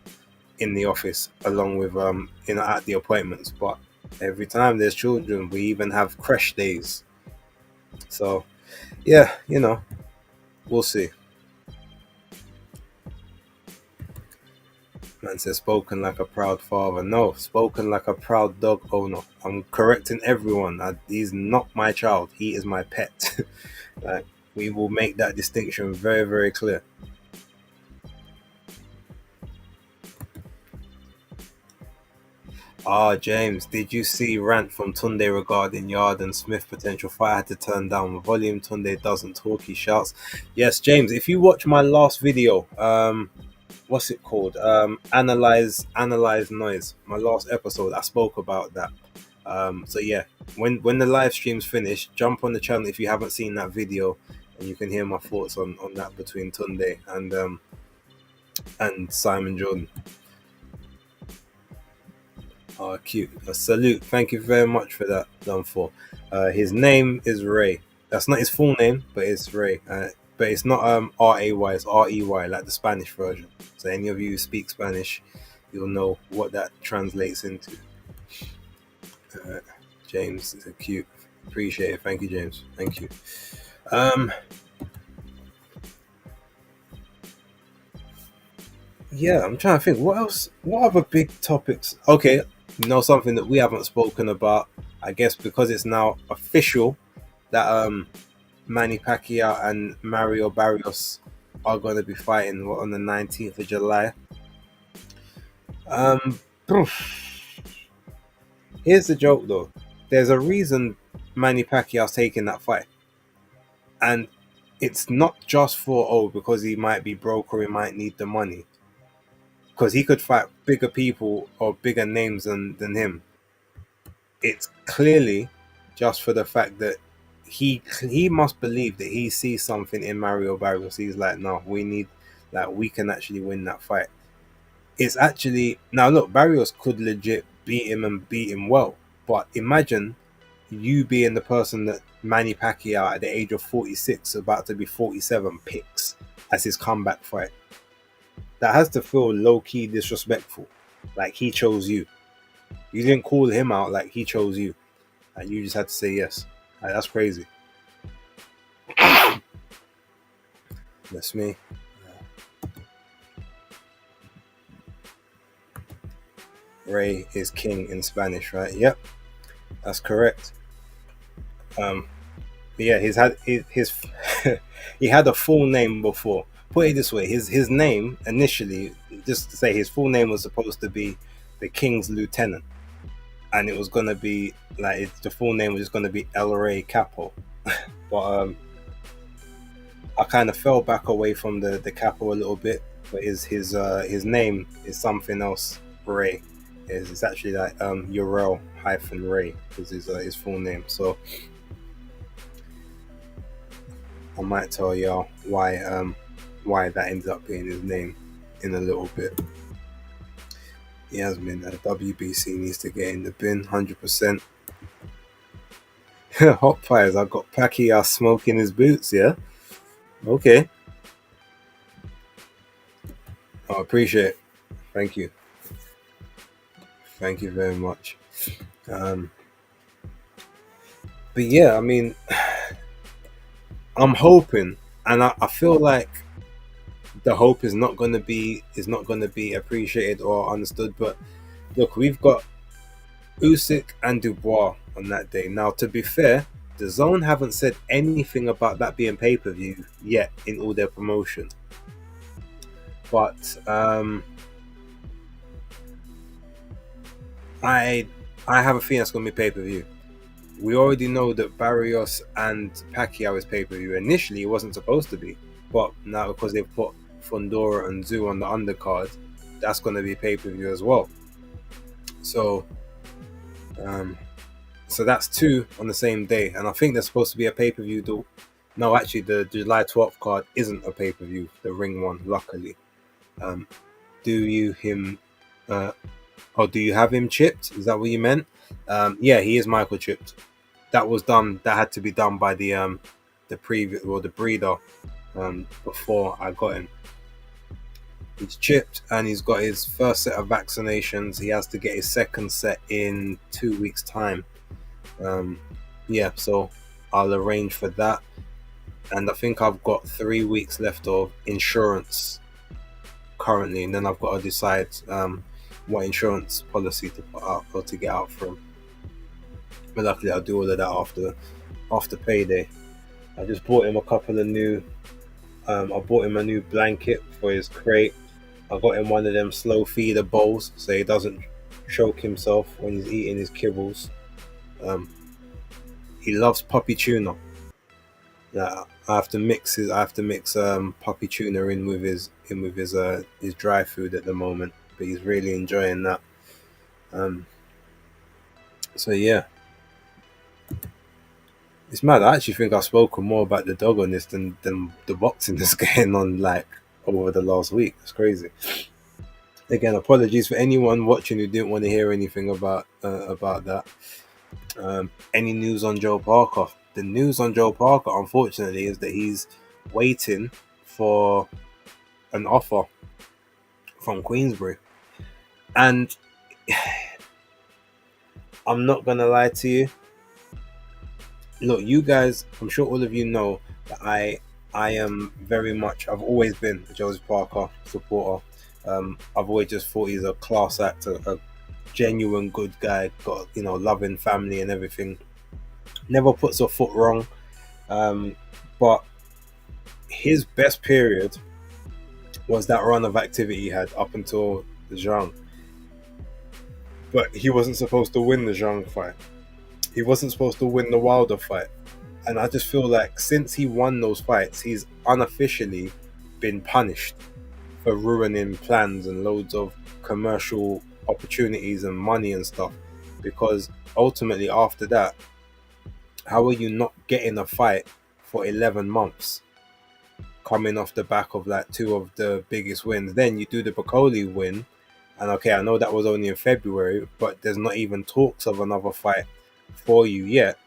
in the office along with at the appointments, but every time there's children, we even have crash days. So yeah, we'll see. Man says spoken like a proud father. No, spoken like a proud dog owner. I'm correcting everyone. He's not my child. He is my pet. Like, we will make that distinction very, very clear. Ah, James, did you see rant from Tunde regarding Yard and Smith potential fight? I had to turn down the volume. Tunde doesn't talk, he shouts. Yes, James, if you watch my last video, what's it called? Analyze noise. My last episode, I spoke about that. So yeah, when the live stream's finished, jump on the channel if you haven't seen that video, and you can hear my thoughts on that between Tunde and Simon Jordan. Oh, cute. A salute. Thank you very much for that, done for. His name is Ray. That's not his full name, but it's Ray. But it's not Ray, it's Rey, like the Spanish version. So any of you who speak Spanish, you'll know what that translates into. James is a cute. Appreciate it. Thank you, James. Thank you. Yeah, I'm trying to think. What else? What other big topics? Okay, something that we haven't spoken about. I guess because it's now official that Manny Pacquiao and Mario Barrios are going to be fighting on the 19th of July. Here's the joke though. There's a reason Manny Pacquiao's taking that fight. And it's not just for, because he might be broke or he might need the money. Because he could fight bigger people or bigger names than him. It's clearly just for the fact that he must believe that he sees something in Mario Barrios. He's like, no, we can actually win that fight. It's actually, now look, Barrios could legit beat him and beat him well. But imagine you being the person that Manny Pacquiao at the age of 46, about to be 47, picks as his comeback fight. That has to feel low-key disrespectful. Like, he chose you. You didn't call him out, like he chose you. And you just had to say yes. Like, that's crazy. That's me. Ray is king in Spanish, right? Yep, that's correct. Yeah, he's had his he had a full name before. Put it this way, his name initially, just to say, his full name was supposed to be the King's Lieutenant, and it was gonna be like the full name was just gonna be El Rey Capo, but I kind of fell back away from the Capo a little bit. But his name is something else. Ray it's actually like Urel Ray is his full name. So I might tell y'all why that ended up being his name in a little bit. Yasmin, WBC needs to get in the bin, 100%. Hot fires, I got Pacquiao smoking his boots, yeah? Okay. I appreciate it. Thank you. Thank you very much. But yeah, I mean, I'm hoping, and I feel like the hope is not going to be appreciated or understood. But look, we've got Usyk and Dubois on that day. Now, to be fair, the Zone haven't said anything about that being pay-per-view yet in all their promotion. But I have a feeling it's going to be pay-per-view. We already know that Barrios and Pacquiao is pay-per-view. Initially, it wasn't supposed to be, but now because they've put Fundora and Zoo on the undercard, that's going to be pay-per-view as well. So that's two on the same day, and I think there's supposed to be a pay-per-view. No, actually, the July 12th card isn't a pay-per-view. The ring one, luckily. Do you have him chipped? Is that what you meant? Yeah, he is microchipped. That was done. That had to be done by the breeder before I got him. He's chipped and he's got his first set of vaccinations. He has to get his second set in 2 weeks' time. Yeah, so I'll arrange for that. And I think I've got 3 weeks left of insurance currently, and then I've got to decide what insurance policy to put out or to get out from. But luckily, I'll do all of that after payday. I just bought him a couple of new. I bought him a new blanket for his crate. I got him one of them slow feeder bowls so he doesn't choke himself when he's eating his kibbles. Um, he loves puppy tuna. Yeah, I have to mix puppy tuna in with his dry food at the moment, but he's really enjoying that. Um, so yeah, it's mad. I actually think I've spoken more about the dog on this than the boxing that's going on like over the last week. It's crazy. Again, apologies for anyone watching who didn't want to hear anything about that. Any news on Joe Parker? The news on Joe Parker, unfortunately, is that he's waiting for an offer from Queensbury, and I'm not gonna lie to you. Look, you guys, I'm sure all of you know that I am very much. I've always been a Joseph Parker supporter. I've always just thought he's a class act, a genuine good guy, got loving family and everything. Never puts a foot wrong. But his best period was that run of activity he had up until the Zhang. But he wasn't supposed to win the Zhang fight. He wasn't supposed to win the Wilder fight. And I just feel like since he won those fights, he's unofficially been punished for ruining plans and loads of commercial opportunities and money and stuff. Because ultimately after that, how are you not getting a fight for 11 months coming off the back of like two of the biggest wins? Then you do the Bacoli win, and okay, I know that was only in February, but there's not even talks of another fight for you yet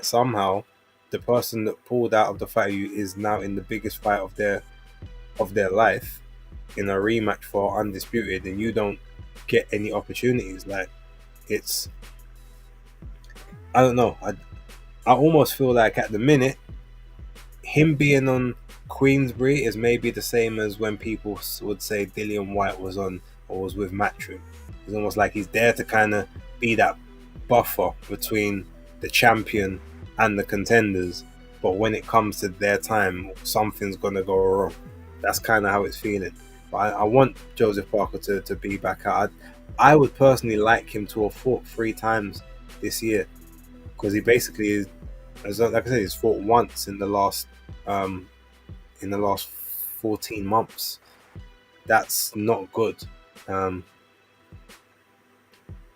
somehow the person that pulled out of the fight you is now in the biggest fight of their life in a rematch for undisputed, and you don't get any opportunities. Like, it's, I don't know, I almost feel like at the minute him being on Queensbury is maybe the same as when people would say Dillian White was on or was with Matchroom. It's almost like he's there to kind of be that buffer between the champion and the contenders, but when it comes to their time, something's gonna go wrong. That's kind of how it's feeling. But I want Joseph Parker to be back out. I would personally like him to have fought 3 times this year, because he basically is, like I said, he's fought once in the last 14 months. That's not good.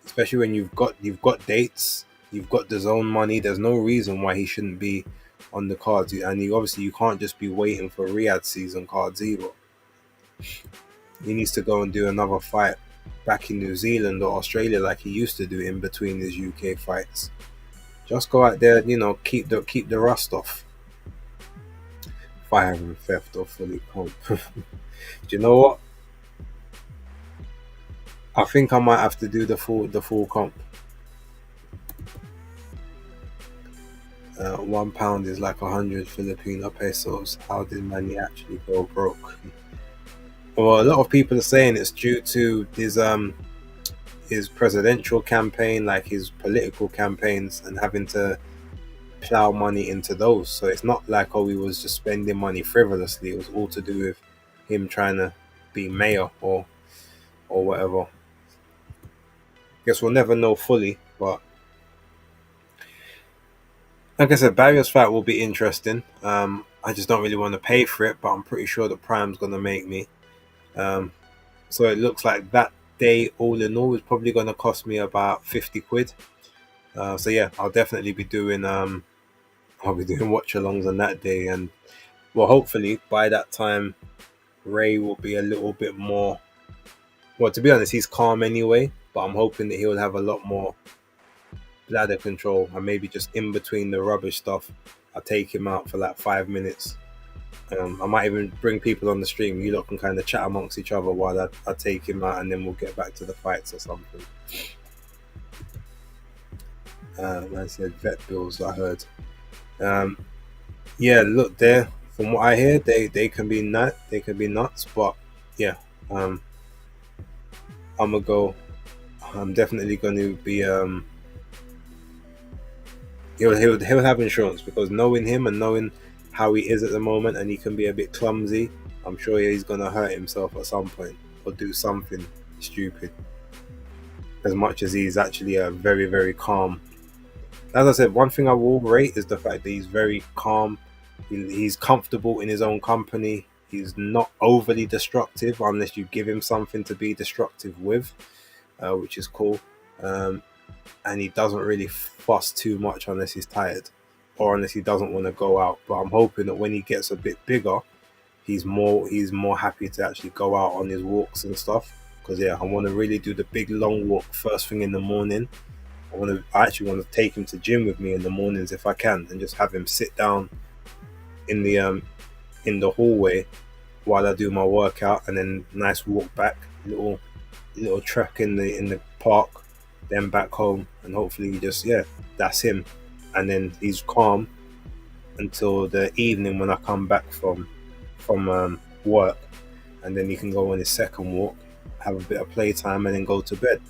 Especially when you've got dates, you've got the zone money. There's no reason why he shouldn't be on the cards, and you can't just be waiting for Riyadh season cards either. He needs to go and do another fight back in New Zealand or Australia like he used to do in between his UK fights. Just go out there, keep the rust off. Fire and theft or fully comp. Do you know what? I think I might have to do the full comp. £1 is like 100 Filipino pesos. How did Manny actually go broke? Well, a lot of people are saying it's due to his presidential campaign, like his political campaigns, and having to plow money into those. So it's not like he was just spending money frivolously. It was all to do with him trying to be mayor or whatever. Guess we'll never know fully, but like I said, Barrios fight will be interesting. I just don't really want to pay for it, but I'm pretty sure that Prime's gonna make me. So it looks like that day, all in all, is probably gonna cost me about 50 quid. So yeah, I'll definitely be doing watch-alongs on that day, and well, hopefully by that time, Ray will be a little bit more. Well, to be honest, he's calm anyway, but I'm hoping that he'll have a lot more bladder control, and maybe just in between the rubbish stuff, I'll take him out for like 5 minutes. I might even bring people on the stream. You lot can kind of chat amongst each other while I take him out, and then we'll get back to the fights or something. I said vet bills, I heard. Yeah, look, there. From what I hear, they can be nuts, but yeah, Um, I'm gonna go. I'm definitely going to be. He'll have insurance because knowing him and knowing how he is at the moment, and he can be a bit clumsy. I'm sure he's gonna hurt himself at some point or do something stupid. As much as he's actually a very very calm. As I said, one thing I will rate is the fact that he's very calm. He's comfortable in his own company. He's not overly destructive unless you give him something to be destructive with, which is cool. Um, and he doesn't really fuss too much unless he's tired or unless he doesn't want to go out. But I'm hoping that when he gets a bit bigger, he's more happy to actually go out on his walks and stuff. Because yeah, I want to really do the big long walk first thing in the morning. I actually want to take him to gym with me in the mornings if I can, and just have him sit down in the hallway while I do my workout, and then nice walk back, little trek in the park, then back home, and hopefully just yeah, that's him, and then he's calm until the evening when I come back from work, and then he can go on his second walk, have a bit of playtime, and then go to bed.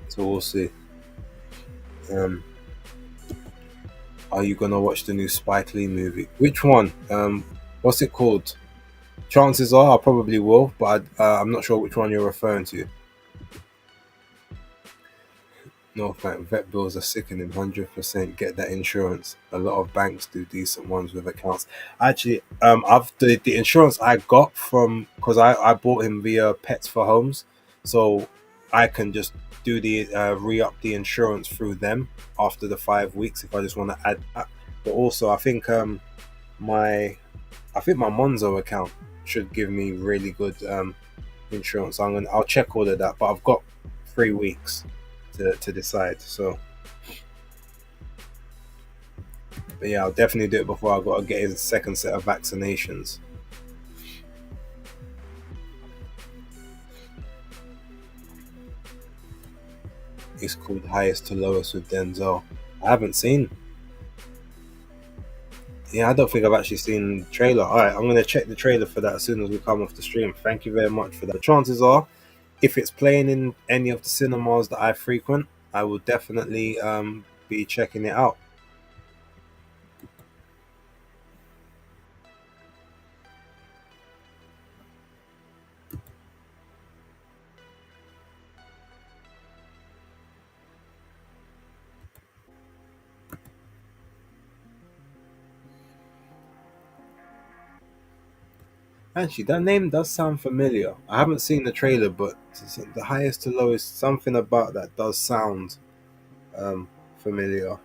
So we'll see. Um, are you gonna watch the new Spike Lee movie? Which one? What's it called? Chances are I probably will, but I'm not sure which one you're referring to. No, thank vet bills are sickening. 100% get that insurance. A lot of banks do decent ones with accounts. Actually, I've the insurance I got from because I bought him via Pets for Homes, so I can just do the re up the insurance through them after the 5 weeks if I just want to add that. But also, my I think my Monzo account should give me really good insurance. I'll check all of that, but I've got 3 weeks to decide. So, but yeah, I'll definitely do it before I got to get his second set of vaccinations. It's called Highest to Lowest with Denzel. I haven't seen. Yeah, I don't think I've actually seen the trailer. All right, I'm gonna check the trailer for that as soon as we come off the stream. Thank you very much for that. Chances are, if it's playing in any of the cinemas that I frequent, I will definitely be checking it out. Actually, that name does sound familiar. I haven't seen the trailer, but the highest to lowest, something about that does sound um, familiar.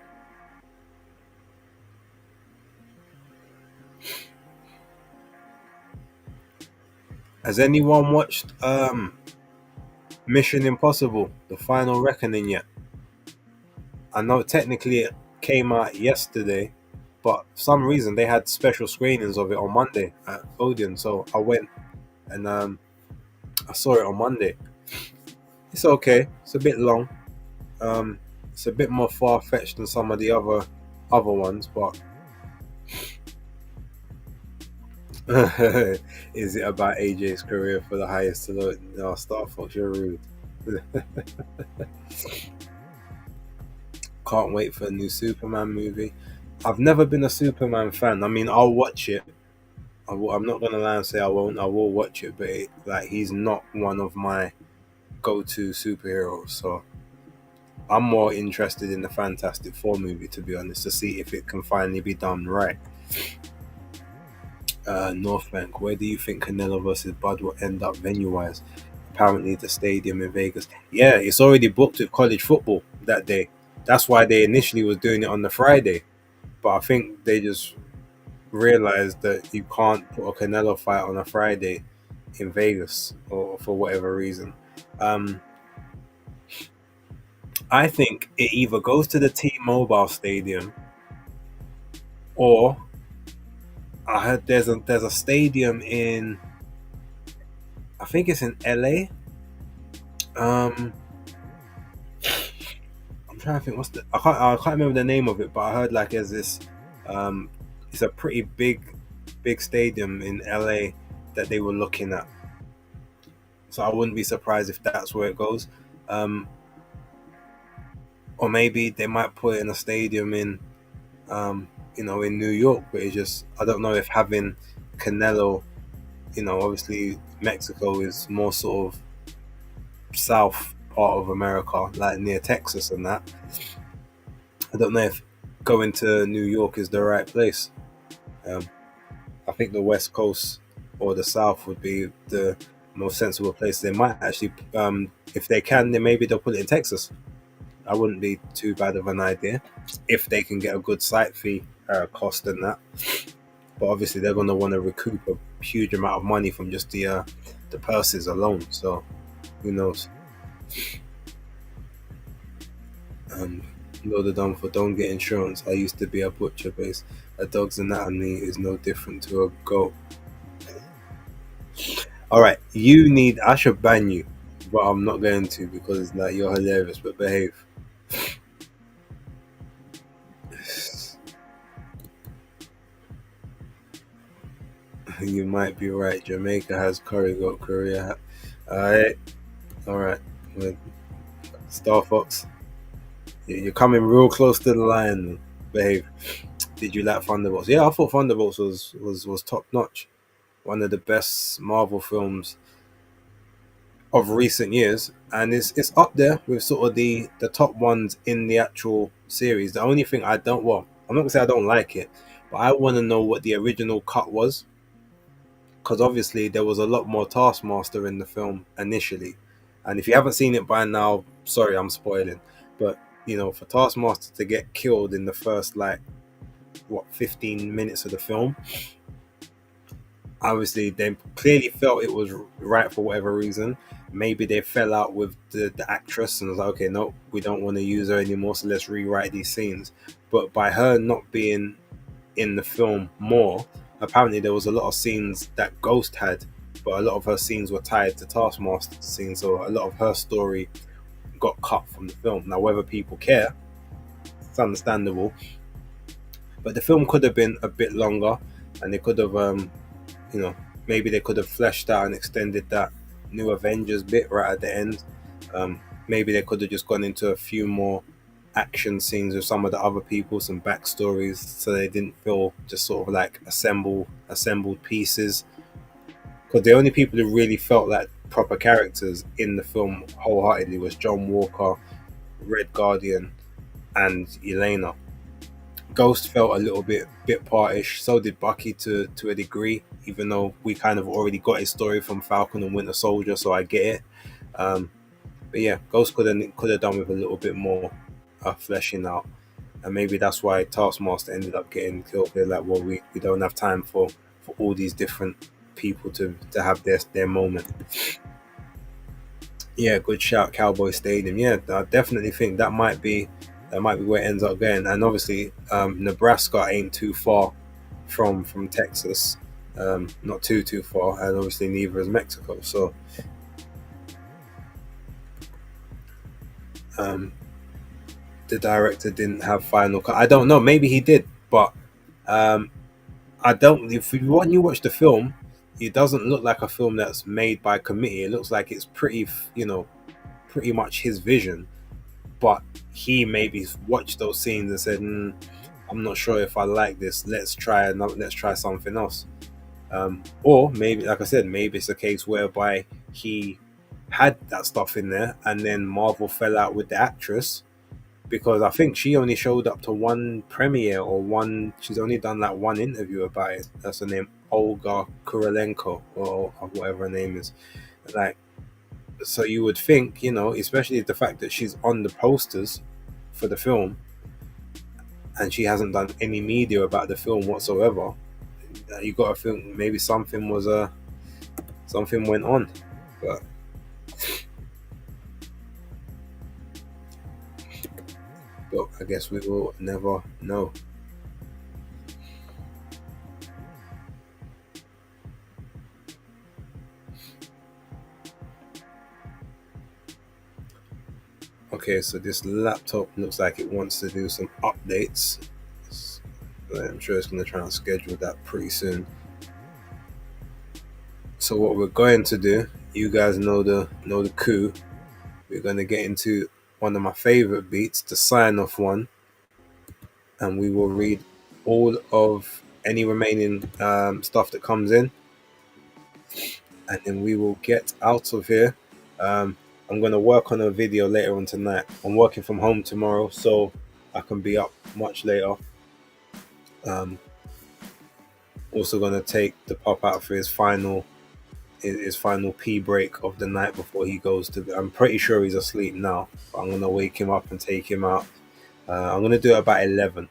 Has anyone watched Mission Impossible: The Final Reckoning yet? I know technically it came out yesterday, but for some reason they had special screenings of it on Monday at Odeon, so I went and I saw it on Monday. It's okay. It's a bit long. Um, it's a bit more far fetched than some of the other ones, but is it about AJ's career for the highest to low? No, Star Fox, you're rude. Can't wait for a new Superman movie. I've never been a Superman fan. I mean, I'll watch it. I'm not gonna lie and say I won't. I will watch it, but like he's not one of my go-to superheroes. So I'm more interested in the Fantastic Four movie, to be honest, to see if it can finally be done right. North Bank, where do you think Canelo versus Bud will end up venue-wise? Apparently, the stadium in Vegas. Yeah, it's already booked with college football that day. That's why they initially was doing it on the Friday, but I think they just realized that you can't put a Canelo fight on a Friday in Vegas, or for whatever reason. Um, I think it either goes to the T-Mobile Stadium, or I heard there's a stadium in, I think it's in LA. Um, I'm trying to think what's the I can't remember the name of it, but I heard like there's this, um, it's a pretty big stadium in LA that they were looking at. So I wouldn't be surprised if that's where it goes. Um, or maybe they might put it in a stadium in, in New York. But it's just, I don't know if having Canelo, obviously Mexico is more sort of south part of America, like near Texas and that. I don't know if going to New York is the right place. Um, I think the West Coast or the South would be the most sensible place. They might actually, if they can, then maybe they'll put it in Texas. I wouldn't be too bad of an idea if they can get a good site fee cost and that. But obviously, they're going to want to recoup a huge amount of money from just the purses alone. So who knows? Loaded on for don't get insurance. I used to be a butcher base. A dog's anatomy is no different to a goat. All right, I should ban you, but I'm not going to because like you're hilarious. But behave. You might be right. Jamaica has curry goat. Korea. All right. Well, Star Fox, you're coming real close to the line. Behave. Did you like Thunderbolts? Yeah, I thought Thunderbolts was top notch. One of the best Marvel films of recent years, and it's up there with sort of the top ones in the actual series. The only thing I'm not gonna say I don't like it, but I want to know what the original cut was, because obviously there was a lot more Taskmaster in the film initially, and if you haven't seen it by now, sorry, I'm spoiling, but for Taskmaster to get killed in the first 15 minutes of the film, obviously they clearly felt it was right for whatever reason. Maybe they fell out with the actress and was like, okay, no, we don't want to use her anymore, so let's rewrite these scenes. But by her not being in the film more, apparently there was a lot of scenes that Ghost had, but a lot of her scenes were tied to Taskmaster scenes, so a lot of her story got cut from the film. Now, whether people care, it's understandable, but the film could have been a bit longer, and they could have maybe they could have fleshed out and extended that new Avengers bit right at the end. Maybe they could have just gone into a few more action scenes with some of the other people, some backstories, so they didn't feel just sort of like assembled pieces. Because the only people who really felt like proper characters in the film wholeheartedly was John Walker, Red Guardian, and Elena. Ghost felt a little bit partish. So did Bucky to a degree, even though we kind of already got his story from Falcon and Winter Soldier, so I get it. But yeah, Ghost could have done with a little bit more fleshing out, and maybe that's why Taskmaster ended up getting killed. They're like, well, we don't have time for all these different people to have their moment. Yeah, good shout, Cowboy Stadium. Yeah, I definitely think that might be where it ends up going. And obviously, Nebraska ain't too far from Texas, not too far, and obviously neither is Mexico. So, the director didn't have final cut. I don't know. Maybe he did, but I don't. If when you watch the film, it doesn't look like a film that's made by committee. It looks like it's pretty much his vision. But he maybe watched those scenes and said, "I'm not sure if I like this. Let's try something else." Or maybe, like I said, maybe it's a case whereby he had that stuff in there, and then Marvel fell out with the actress, because I think she only showed up to one premiere she's only done like one interview about it. That's her name, Olga Kurylenko, or whatever her name is. Like, so you would think, especially the fact that she's on the posters for the film and she hasn't done any media about the film whatsoever, you got to think maybe something went on. But I guess we will never know. Okay, so this laptop looks like it wants to do some updates. I'm sure it's going to try and schedule that pretty soon. So what we're going to do, you guys know the coup. We're going to get into one of my favorite beats, the sign off one, and we will read all of any remaining stuff that comes in, and then we will get out of here. I'm going to work on a video later on tonight. I'm working from home tomorrow, so I can be up much later. Also going to take the pop out for his final pee break of the night before he goes to. I'm pretty sure he's asleep now, but I'm going to wake him up and take him out. I'm going to do it about 11,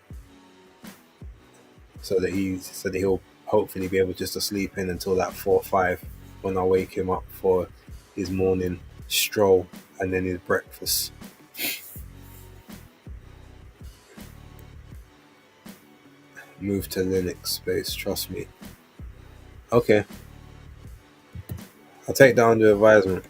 so that he'll hopefully be able just to sleep in until that 4 or 5 when I wake him up for his morning stroll and then his breakfast. Move to Linux space, trust me. Okay, I'll take that under advisement.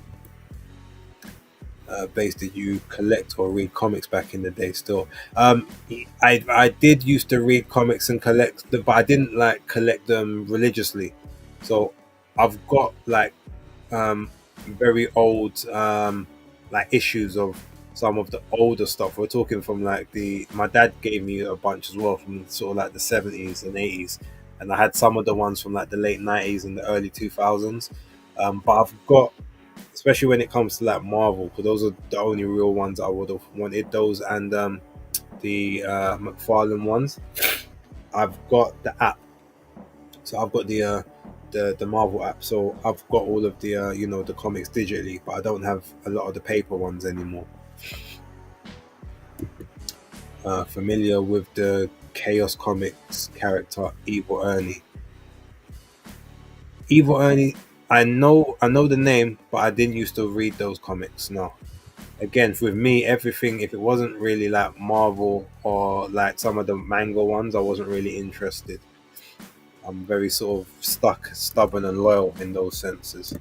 Base, did you collect or read comics back in the day still? I did used to read comics and collect them, but I didn't like collect them religiously. So I've got like very old like issues of some of the older stuff. We're talking from like my dad gave me a bunch as well from sort of like the 70s and 80s, and I had some of the ones from like the late 90s and the early 2000s. But I've got, especially when it comes to like Marvel, because those are the only real ones I would have wanted, those and the McFarlane ones. I've got the app, so I've got the Marvel app, so I've got all of the the comics digitally, but I don't have a lot of the paper ones anymore. Familiar with the Chaos Comics character Evil Ernie? Evil Ernie, I know the name, but I didn't used to read those comics. No. Again, with me, everything, if it wasn't really like Marvel or like some of the manga ones, I wasn't really interested. I'm very sort of stubborn and loyal in those senses.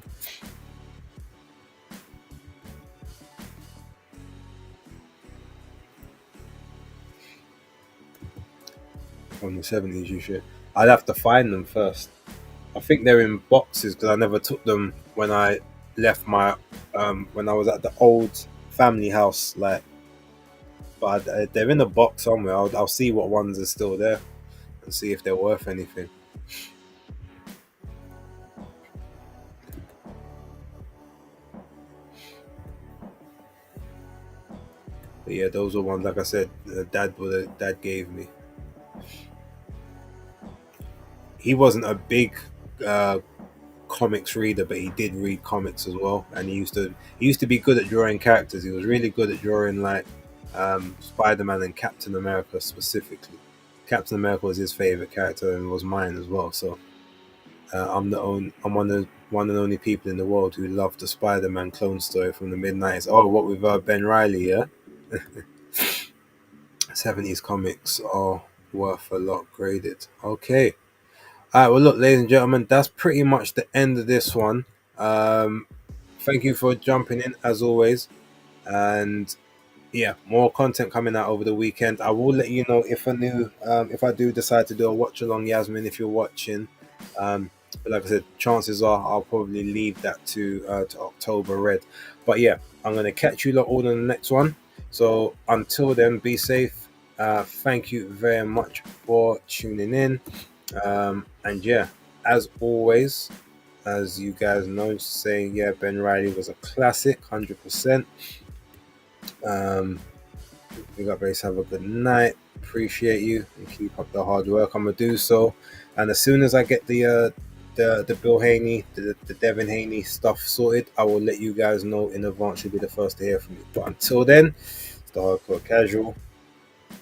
From the 70s, you should. I'd have to find them first. I think they're in boxes because I never took them when I left my when I was at the old family house. Like, but they're in a box somewhere. I'll see what ones are still there and see if they're worth anything. But yeah, those are ones, like I said, dad gave me. He wasn't a big comics reader, but he did read comics as well, and he used to be good at drawing characters. He was really good at drawing like Spider-Man and Captain America specifically. Captain America was his favorite character and was mine as well. So I'm one of the only people in the world who loved the Spider-Man clone story from the mid-90s. Oh, what with Ben Reilly, yeah. 70s comics are worth a lot graded. Okay. Alright, well look, ladies and gentlemen, that's pretty much the end of this one. Thank you for jumping in as always. And yeah, more content coming out over the weekend. I will let you know if I do decide to do a watch along, Yasmin, if you're watching. But like I said, chances are I'll probably leave that to October Red. But yeah, I'm gonna catch you lot all in the next one. So until then, be safe. Thank you very much for tuning in. And yeah, as always, as you guys know, saying yeah, Ben Reilly was a classic, 100%. We got base. Have a good night. Appreciate you and keep up the hard work. I'm gonna do so. And as soon as I get the Bill Haney, the Devin Haney stuff sorted, I will let you guys know in advance. You'll be the first to hear from me. But until then, it's the Hardcore Casual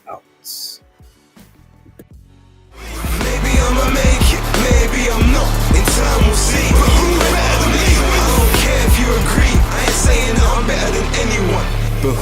out. Maybe I'ma make it, maybe I'm not. In time we'll see. But who better than me? I don't care if you agree. I ain't saying that I'm better than anyone. But who